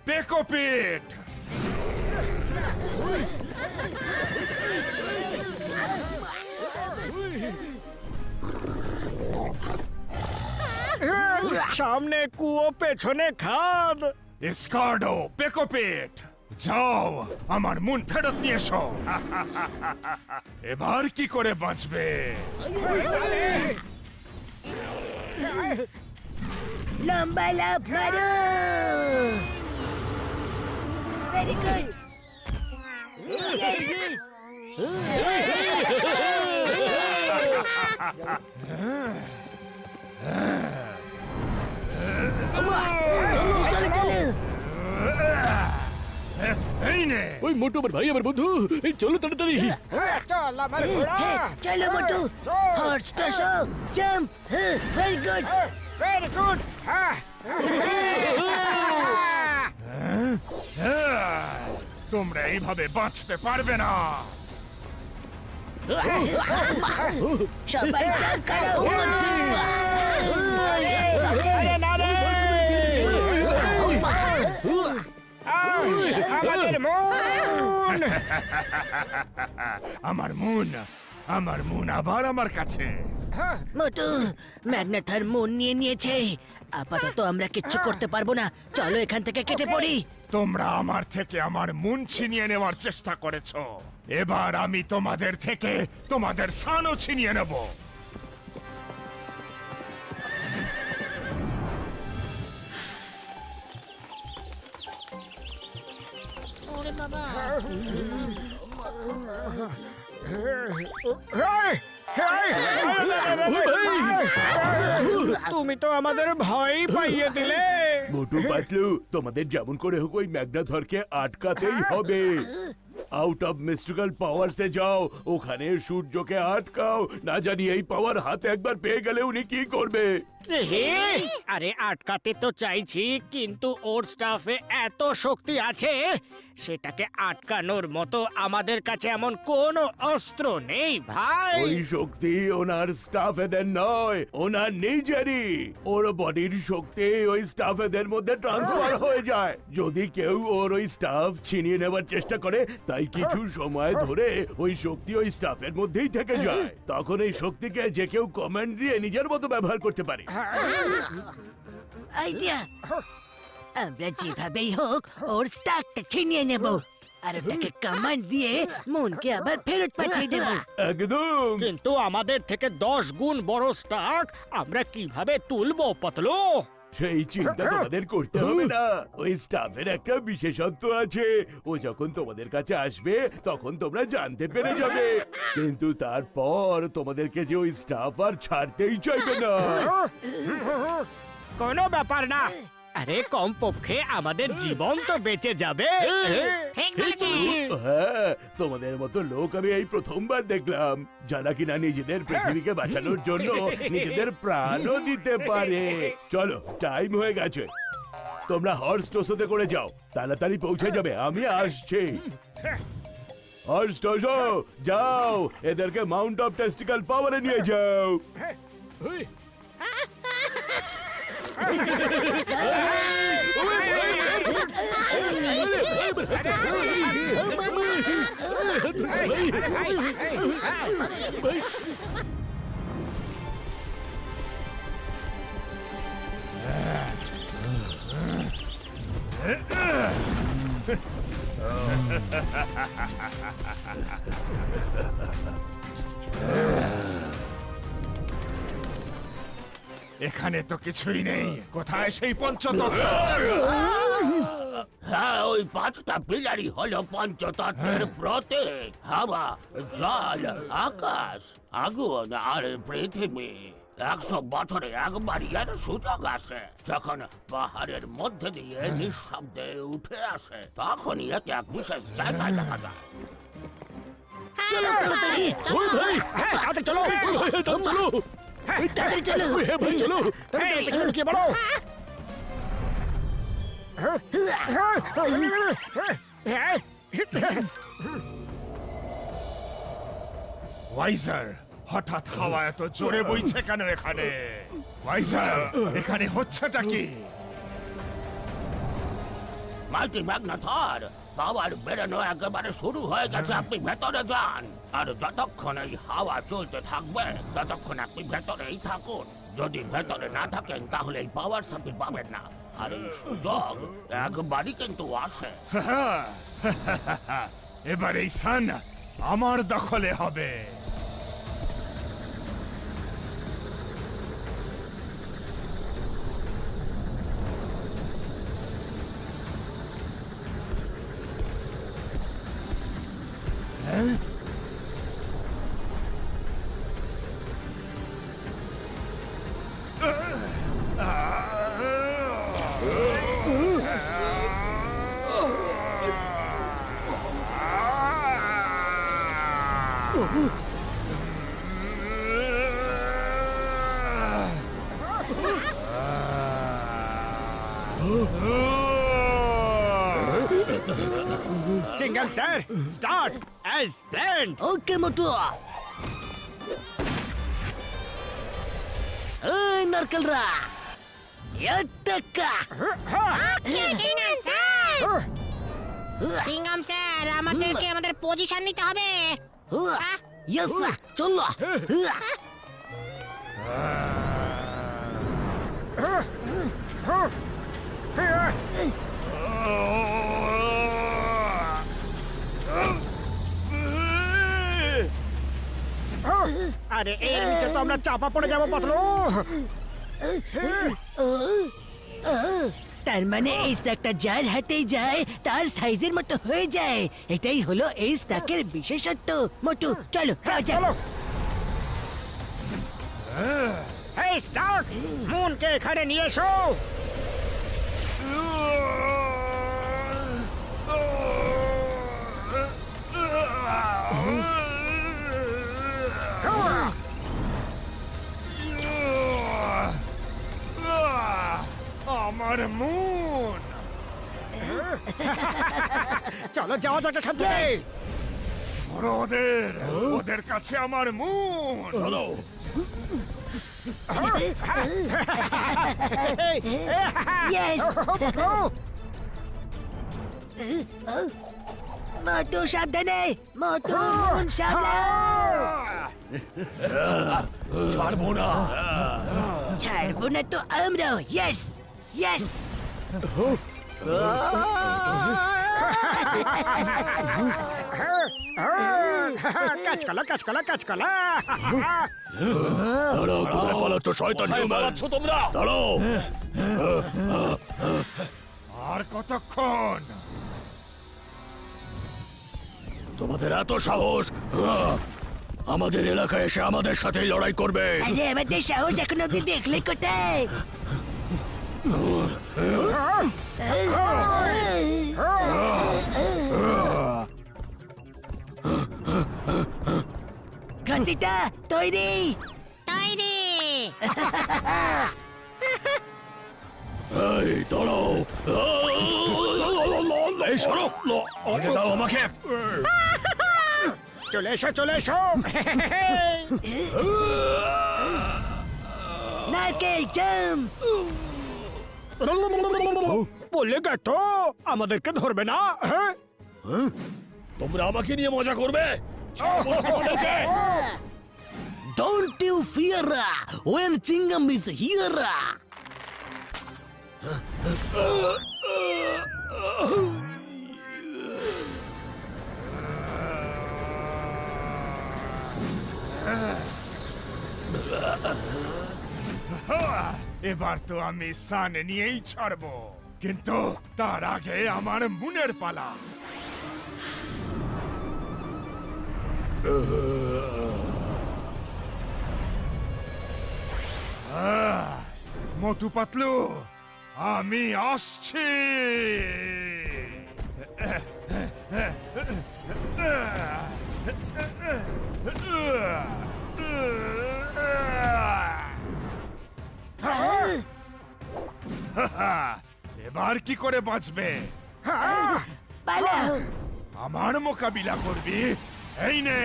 পেকোপিট! সামনে কুয়ো, পেছনে খাদ। স্কার্ডো, পেকোপিট, যাও আমার মুন ফেরত নিয়ে এসো। এবার কি করে বাঁচবে? লম্বা লাফ মারো। Very good. চলো চলো। এই নে, ওই মোটু আমার ভাই আমার বন্ধু, এই চলো তাড়াতাড়ি। চল আমার ঘোড়া। চলো মোটু, হর্স টসো, jump. Very good. Very good. তোমরা এইভাবে বাঁচতে পারবে না। সবাই জাম্প করো। আমাদের মন। আমার মুন, আমার মুন আবার আমার কাছে। মোটু, ম্যাগনাথার মন নিয়ে নিয়েছে। আপাতত আমরা কিচ্ছু করতে পারবো না। চলো এখান থেকে কেটে পড়ি। তোমরা আমার থেকে আমার মুন ছিনিয়ে নেওয়ার চেষ্টা করেছো, এবার আমি তোমাদের থেকে তোমাদের সানও ছিনিয়ে নেব। ওরে বাবা। তুমি তো আমাদের ভয় পাইয়ে দিলে। মোটু পাতলু, তোমাদের যেমন করে হোক ওই ম্যাগনাথরকে আটকাতেই হবে। আউট অফ মিস্টিক্যাল পাওয়ারসে যাও, ওখানে সূর্যকে আটকাও। না জানি এই পাওয়ার হাতে একবার পেয়ে গেলে উনি কি করবে। আরে আটকাতে তো চাইছি, কিন্তু ওর স্টাফে এত শক্তি আছে, সেটাকে আটকানোর মতো আমাদের কাছে এমন কোনো অস্ত্র নেই ভাই। ওই শক্তি ওনার স্টাফেদের নয়, ওনার নিজেরই। ওর বডির শক্তি ওই স্টাফেদের মধ্যে ট্রান্সফার হয়ে যায়। যদি কেউ ওর ওই স্টাফ ছিনিয়ে নেবার চেষ্টা করে, তাই কিছু সময় ধরে ওই শক্তি ওই স্টাফের মধ্যেই থেকে যায়। তখন এই শক্তিকে যে কেউ কমান্ড দিয়ে নিজের মতো ব্যবহার করতে পারে। আইডিয়া। আমরা যেভাবেই হোক ওর স্টাকটা ছিনিয়ে নেব, আর ওটাকে কমান্ড দিয়ে মনকে আবার ফেরত পাঠিয়ে দেব। একদম। কিন্তু আমাদের থেকে 10 গুণ বড় স্টাক আমরা কিভাবে তুলবো পাতলু? সেই চিন্তা তোমাদের করতে হবে না। ওই স্টাফের একটা বিশেষত্ব আছে, ও যখন তোমাদের কাছে আসবে তখন তোমরা জানতে পেরে যাবে। কিন্তু তারপর তোমাদেরকে যে ওই স্টাফ আর ছাড়তেই চাইবে না। কোনো ব্যাপার না, আরে কমপক্ষে আমাদের জীবন তো বেঁচে যাবে ঠিক বলেছিস হ্যাঁ তোমাদের মতো লোক আমি এই প্রথমবার দেখলাম যারা কিনা নিজেদের পৃথিবীকে বাঁচানোর জন্য নিজেদের প্রাণও দিতে পারে চলো টাইম হয়ে গেছে তোমরা হর্স টোসোতে করে যাও তাড়াতাড়ি পৌঁছে যাবে আমি আসছি হর্স টোসো যাও এদেরকে মাউন্ট অফ টেস্টিক্যাল পাওয়ারে নিয়ে যাও ওই, এখানে তো কিছুই নেই কোথায় সেই পঞ্চতত্ত্ব হ্যাঁ ওই 5টা পিলারই হলো পঞ্চতত্ত্বের প্রতীক হাওয়া জল আকাশ আগুন আর পৃথিবী 100 বছরে একবারই এর সুযোগ আসে যখন পাহাড়ের মধ্যে দিয়ে নিঃশব্দে উঠে আসে তখনই একে এক বিশেষ জায়গায় দেখা যায় চলো তাড়াতাড়ি ওই ভাই হ্যাঁ তাড়াতাড়ি চলো চলো তাড়াতাড়ি চলো হ্যাঁ ভাই চলো এই, পেছনে ঢুকিয়ে পড়ো ওয়াইজার হঠাৎ হাওয়া এত জোরে বইছে কেন এখানে ওয়াইজার এখানে হচ্ছেটা কি মাল্টি ম্যাগনাথর পাওয়ার বেরোনো একেবারে শুরু হয়ে গেছে আপনি ভেতরে যান আর যতক্ষণ এই হাওয়া চলতে থাকবে ততক্ষণ আপনি ভেতরেই থাকুন যদি ভেতরে না থাকেন তাহলে এই পাওয়ার সাপ্লাই পাবেন না আর এই সুযোগ একবারই কিন্তু আসে এবার এই সান আমার দখলে হবে Chingum sir start as planned okay Motu এই নারকেলরা এটাকা সিঙ্গাম স্যার আমাদেরকে আমাদের পজিশন নিতে হবে ইয়েস চলো আরে এর নিচে তো আমরা চাপা পড়ে যাবো পাতলু তার মানে এই স্টাকটা যার হাতেই যায় তার সাইজের মতো হয়ে যায় এটাই হলো এই স্টাকের বিশেষত্ব মোটু চলো যাও যাও চলো এই স্টার্ট মুনকে এখানে নিয়ে এসো আমার মুন চলো যাওয়া যাক এখান থেকে ধরো ওদের কাছে আমার মুন চলো ইয়েস মোটু সাবধানে মোটু মন সামলাও ছাড়বো না ছাড়বো না তো আমরাও ইয়েস ইয়েস কাজকলা কাজকলা কাজকলা দাঁড়াও কোথায় পালাচ্ছ শয়তান পালাচ্ছ তোমরা দাঁড়াও আর কতক্ষণ তোমাদের এত সাহস আমাদের এলাকায় এসে আমাদের সাথে লড়াই করবে আরে আমাদের সাহস এখন অব্দি দেখলে কোথায় ঘাসিটা তৈরি। তৈরি। এই দাঁড়াও এই সরো আগে দাও আমাকে চলে এসো চলে এসো নারকেল জাম। বললে গেতো আমাদেরকে ধরবে না, হ্যাঁ? তোমরা আমাকে নিয়ে মজা করবে তোমাদেরকে Don't you fear when Chingam is here. এবার তো আমি সান নিয়েই ছাড়বো, কিন্তু তার আগে আমার মুনের পালা। মোটু পাতলু, আমি আসছি। এবার কি করে বাঁচবে? পালাও। আমার মোকাবিলা করবি? এই নে।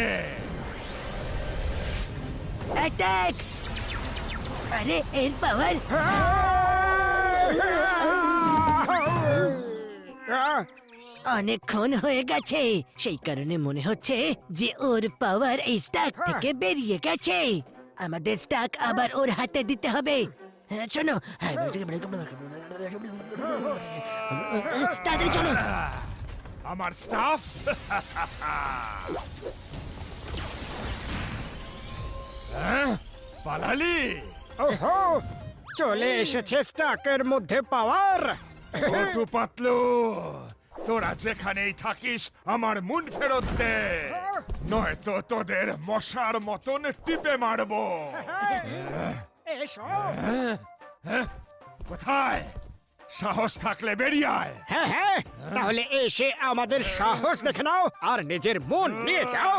অ্যাটাক। আরে এর পাওয়ার। অনেকক্ষণ হয়ে গেছে, সেই কারণে মনে হচ্ছে যে ওর পাওয়ার এই স্টাক থেকে বেরিয়ে গেছে। আমাদের স্টাক আবার ওর হাতে দিতে হবে। হ্যাঁ, শোনো, তাড়াতাড়ি চলো। আমার স্টাফ পালালি? ওহো, চলে এসেছে স্টাকের মধ্যে পাওয়ার। মোটু পাতলু, তোরা যেখানেই থাকিস আমার মুন ফেরত দে, নয়তো তোদের মশার মতন টিপে মারবো। এসো। কোথায়? সাহস থাকলে বেরিয়ে আয়। হ্যাঁ হ্যাঁ, তাহলে এসে আমাদের সাহস দেখে নাও আর নিজের মন নিয়ে যাও।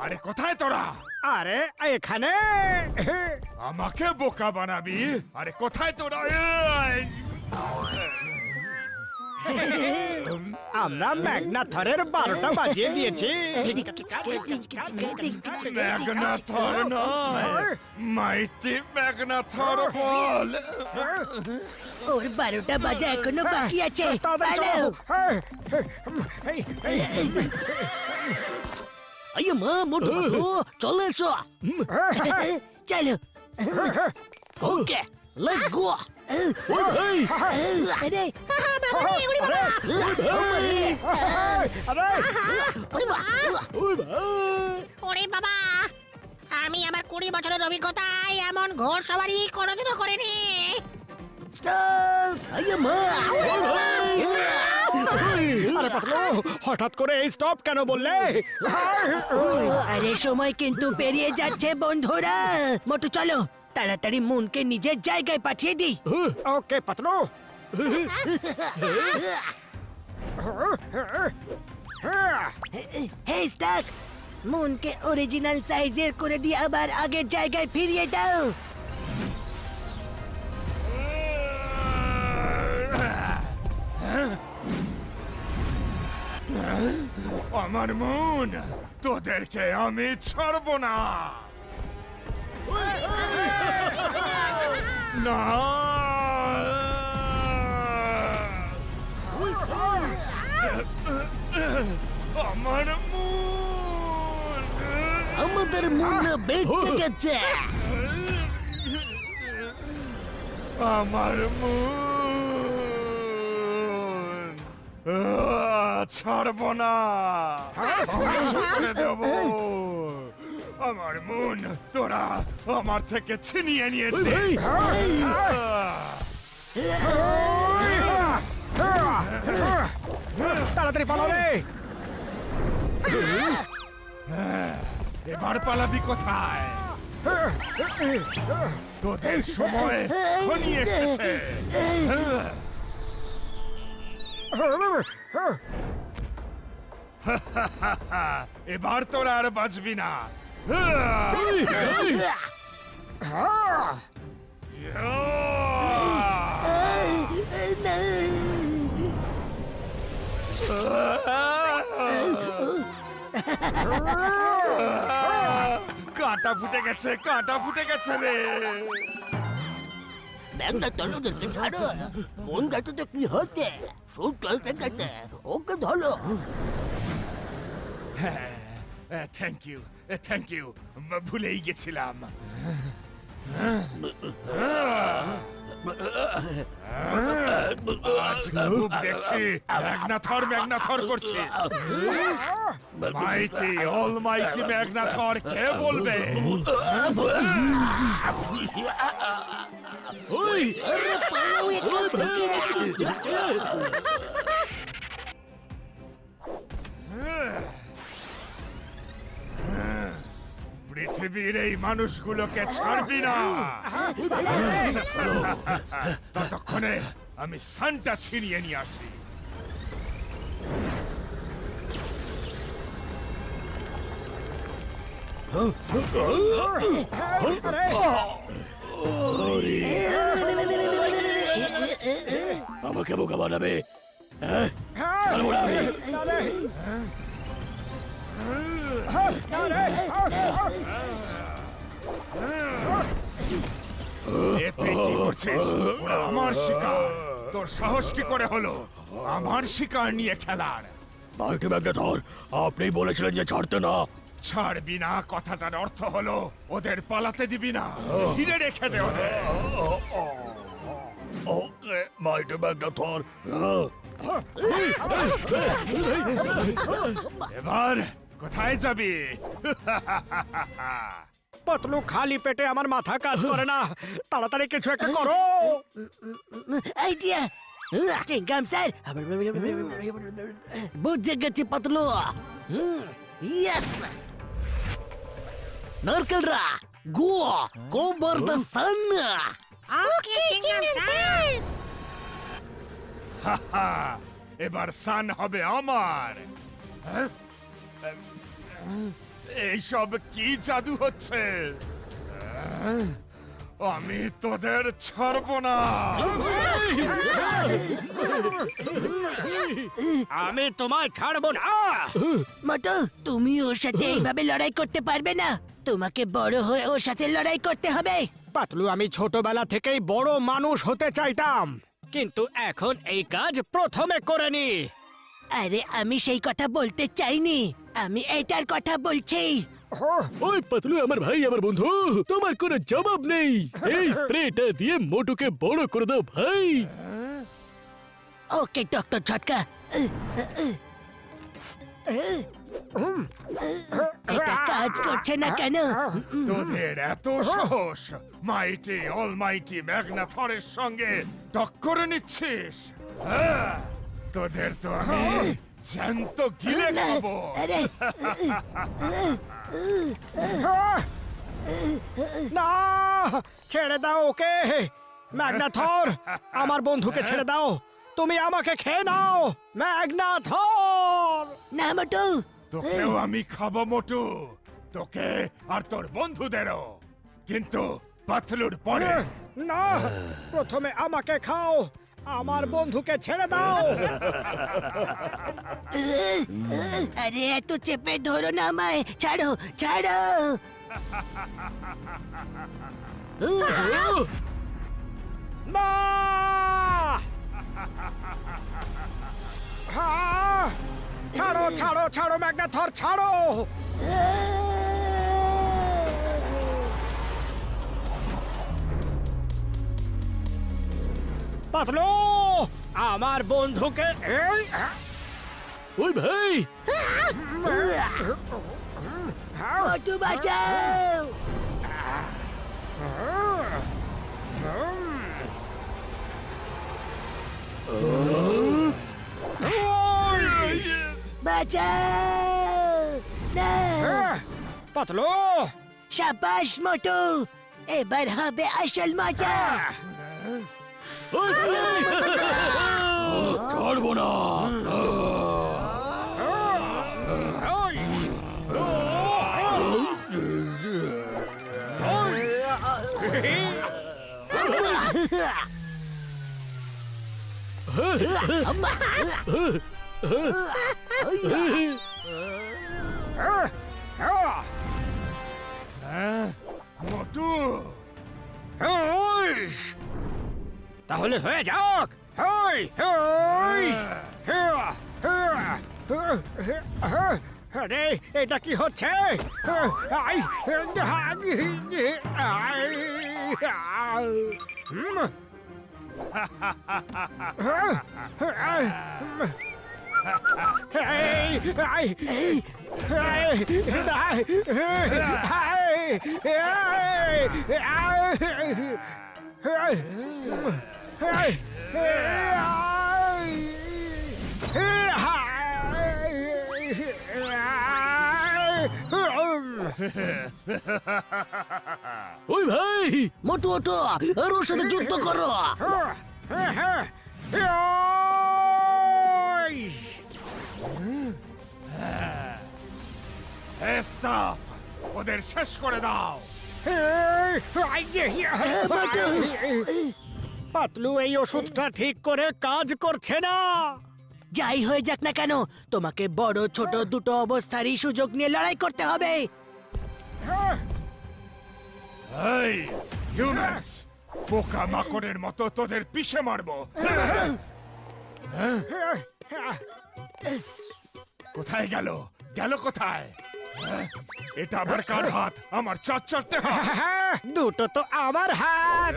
আরে কোথায় তোরা? আরে এখানে। আমাকে বোকা বানাবি? আরে কোথায় তোরা? আমরা ম্যাগনাথরের 12টা বাজিয়ে দিয়েছি। ম্যাগনাথর নয়, মাইটি ম্যাগনাথর বল। ওর 12টা বাজে এখনো বাকি আছে। তাড়াতাড়ি পালাও। চলো। আইয়া মা মোটু পাতলু চলে এসো। চলো। Okay let's go. ওই ভাই আরে ওই ভাই ওরে বাবা, আমি আমার 20 বছরের অভিজ্ঞতায় এমন ঘোর সবারই কোনোদিনও করিনি। স্টপ। আইয়া মা আরে পাতলু, হঠাৎ করে এই স্টপ কেন বললে? আরে সময় কিন্তু পেরিয়ে যাচ্ছে বন্ধুরা। মোটু চলো, তাড়াতাড়ি মুনকে নিজের জায়গায় পাঠিয়ে দিই। ওকে পাতলু। হে স্টাক, মুনকে অরিজিনাল সাইজের করে দিয়ে আবার আগের জায়গায় ফিরিয়ে দাও। আমার মন, তোদেরকে আমি ছাড়বো না। না, আমার মন, আমাদের মুন্না বেঁচে গেছে। আমার মন ছাড়বো না। ছেড়ে দেবো। আমার মন তোরা আমার থেকে ছিনিয়ে নিয়েছে। তাড়াতাড়ি পালাবে। এবার পালাবি কোথায়? তোদের সময় ঘনিয়ে এসেছে। এবার তোরা আর বাঁচবি না। কাঁটা ফুটে গেছে, কাঁটা ফুটে গেছে রে। ম্যাগনাথর ওদেরকে ছাড়ো। মন গাছতে কি হচ্ছে? সব চলতে গেছে, ওকে ধরো। থ্যাংক ইউ, থ্যাংক ইউ, ভুলেই গেছিলাম। আজ খুব দেখছি ম্যাগনাথর ম্যাগনাথর করছে। মাইটি অলমাইটি ম্যাগনাথর কে বলবে? ওই পৃথিবীর এই মানুষগুলোকে ছাড়বি না। ততক্ষণে আমি সানটা ছিনিয়ে নিয়ে আসি। আমাকে বোকা বানাবে? এ তুই কি করছিস? ওরা আমার শিকার। তোর সাহস কি করে হলো আমার শিকার নিয়ে খেলার? মাইটি ম্যাগনাথর, আপনি বলেছিলেন যে ছাড়তে না। ছাড়বি না কথাটার অর্থ হলো ওদের পালাতে দিবি না, ঘিরে রেখে দে ওদের। ওকে মাইটি ম্যাগনাথর। এবার কোথায় যাবি? পাতলু, খালি পেটে আমার মাথা কাজ করে না, তাড়াতাড়ি কিছু একটা করো। আইডিয়া চিংগাম স্যার, বুঝে গেছি পাতলু। ইয়েস, নারকেলরা go go for the sun. Okay Chingum sir. এবার সান হবে আমার। হ্যাঁ? এইসব কি জাদু হচ্ছে? আমি তোদের ছাড়বো না। আমি তোমায় ছাড়বো না। মতো তুমি ওর সাথে এইভাবে লড়াই করতে পারবে না, তোমাকে বড় হয়ে ওর সাথে লড়াই করতে হবে। পাতলু, আমি ছোটবেলা থেকেই বড় মানুষ হতে চাইতাম, কিন্তু এখন এই কাজ প্রথমে করে নি। আরে আমি সেই কথা বলতে চাইনি, আমি এটার কথা বলছি। ওই পাতলু আমার ভাই, আমার বন্ধু, তোমার কোনো জবাব নেই। এই স্প্রেটা দিয়ে মোটুকে বড় করে দাও ভাই। ওকে ডক্টর ঝটকা, এটা কাজ করছে না কেন? তোদের এত সাহস মাইটি অলমাইটি ম্যাগনাথরের সঙ্গে টক্কর নিচ্ছিস? হ্যাঁ, তোদের তো আমি জ্যান্ত গিলে খাবো। আরে না, ছেড়ে দাও ওকে। ম্যাগনাথর, আমার বন্ধুকে ছেড়ে দাও। তুমি আমাকে খেয়ে নাও ম্যাগনাথর। না মোটু, তোকেও আমি খাবো মোটু, তোকে আর তোর বন্ধুদেরও, কিন্তু পাতলুর পরে। না, প্রথমে আমাকে খাও, আমার বন্ধুকে ছেড়ে দাও। আরে এত চেপে ধরো না আমায়, ছাড়ো ছাড়ো। না, হ্যাঁ, ছাড়ো ছাড়ো ছাড়ো ম্যাগনাথর, ছাড়ো। পাতলু, আমার বন্ধুকে ওই ভাই, মোটু বাঁচাও। বাঁচাও না। পাতলু, শাবাশ মোটু, এবার হবে আসল মজা। ওই ভাই। ছাড়বো না। মোটু তাহলে হয়ে যাক। হই হই আরে এটা কি হচ্ছে? আই, ওই ভাই, মোটু ওটো আর ওর সাথে যুদ্ধ করো। স্টপ, ওদের শেষ করে দাও। পাতলু, এই ওষুধটা ঠিক করে কাজ করছে না। যাই হয়ে যাক না কেন, তোমাকে বড় ছোট দুটো অবস্থারই সুযোগ নিয়ে লড়াই করতে হবে। এই হিউম্যানস, পোকা মাকড়ের মতো তোদের পিষে মারবো। কোথায় গেল? গেল কোথায়? এটা আবার কার হাত? আমার চটচটে হাত। দুটো তো আমার হাত।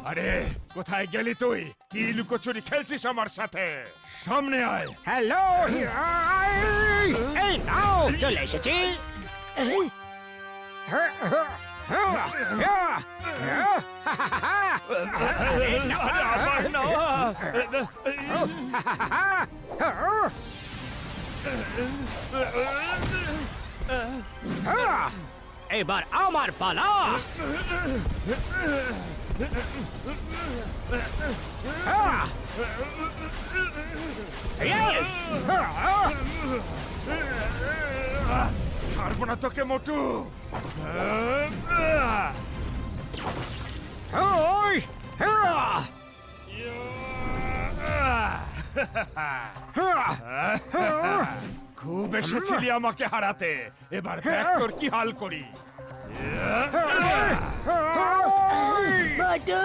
আরে কোথায় গেলি তুই? কি লুকোচুরি খেলছিস আমার সাথে? সামনে আয়। হ্যালো, এই নাও, চলে এসেছি। এবার আমার পালা। ছাড়বো না তোকে মোটু। খুব এসেছিলি আমাকে হারাতে, এবার দেখ তোর কি হাল করি। মোটু!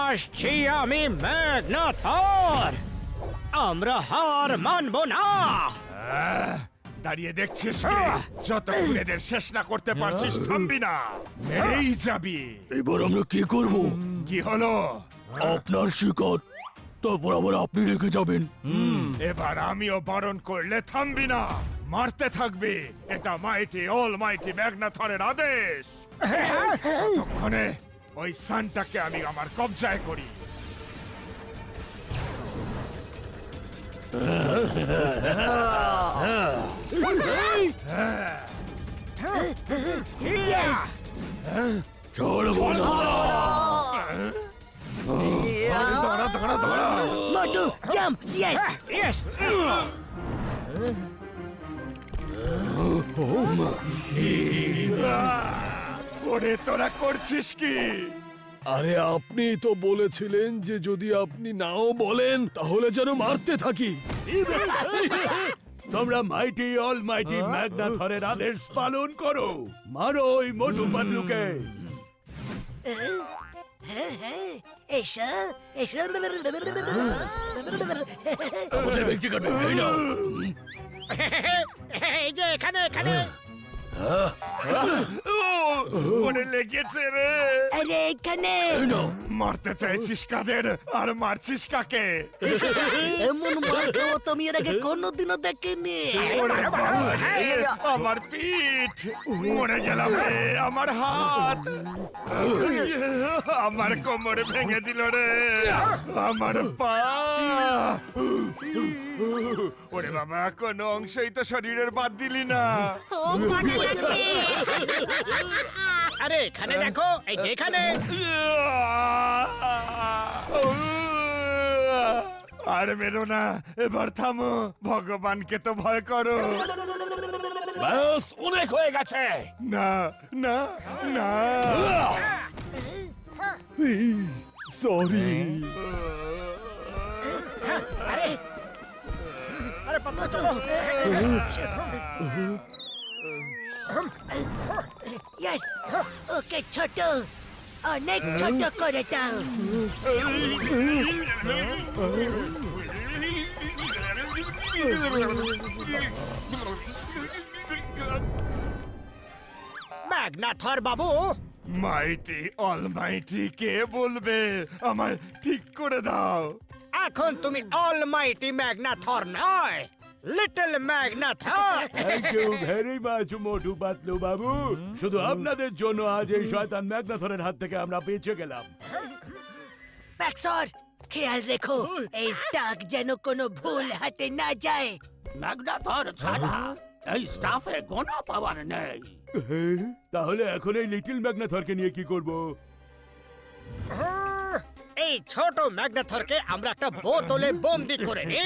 আসছি আমি ম্যাগনাথর। আমরা হার মানব না। দাঁড়িয়ে দেখছিস কি? যতক্ষণ এদের শেষ না করতে পারছিস থামবি না, এই যাবি। এবার আমরা কি করব? কি হলো? আপনার শিকার, তারপর আবার আপনি রেখে যাবেন। এবার আমিও বারণ করলে থামবি না, মারতে থাকবি। এটা মাইটি অল মাইটি ম্যাগনাথরের আদেশ। ততক্ষণে ওই সানটাকে আমি আমার কবজায় করি। ছাড়বো না। দাঁড়া দাঁড়া দাঁড়া। মোটু, জাম্প! ইয়েস! ইয়েস। ওরে তোরা করছিস কি? আরে আপনি তো বলেছিলেন যে যদি আপনি নাও বলেন তাহলে যেন মারতে থাকি। তোমরা মাইটি অল মাইটি ম্যাগনাথরের আদেশ পালন করো। মারো ওই মোটু পাতলুকে। এসো, এসো। আমাদের ভেঙচি কাটবে, এই নাও। এই যে এখানে, এখানে। ওরে লেগেছে রে। আরে এখানে মারতে চাইছিস কাদের আর মারছিস কাকে? এমন মার খাওয়া তো আমি এর আগে কোনোদিনও দেখিনি। ওরে বাবা, আমার পিঠ মরে গেলাম রে, আমার হাত, আমার কোমরে ভেঙে দিল রে, আমার পা। ওরে বাবা, কোনো অংশই তো শরীরের বাদ দিলি না। খুব মজা লাগছে। আরে এখানে দেখো, এই যে এখানে। আর মেরো না, এবার থামো, ভগবানকে তো ভয় করো। ব্যাস অনেক হয়ে গেছে। না না না, সরি। আরে পাতলু চলো। ইয়েস, ওকে ছোট, অনেক ছোট করে দাও। ম্যাগনাথর বাবু, মাইটি অলমাইটি কে বলবে? আমায় ঠিক করে দাও। এখন তুমি অলমাইটি ম্যাগনাথর নয়, লিটল ম্যাগনাথর। Thank you very much Motu Patlu বাবু। শুধু আপনাদের জন্য আজ এই শয়তান ম্যাগনাথরের হাত থেকে আমরা বেঁচে গেলাম। ব্যাকসর, খেয়াল রেখো এই স্টাক যেন কোনো ভুল হাতে না যায়। ম্যাগনাথর ছাড়া এই স্টাফে কোনো পাওয়ার নেই। তাহলে এখন এই লিটল ম্যাগনাথরকে নিয়ে কি করব? এই ছোট ম্যাগনাথরকে আমরা একটা বোতলে বন্দি করে নি।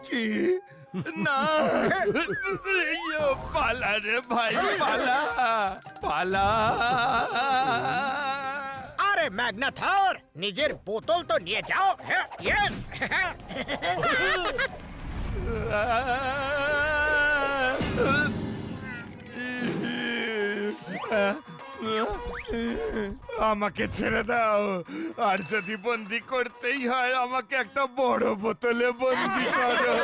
কি? না, ইয়ো, পালা রে ভাই, পালা পালা। আরে ম্যাগনাথর, নিজের বোতল তো নিয়ে যাও। হ্যাঁ, ইয়েস। আমাকে ছেড়ে দাও, আর যদি বন্দি করতেই হয় আমাকে একটা বড় বোতলে বন্দি করো।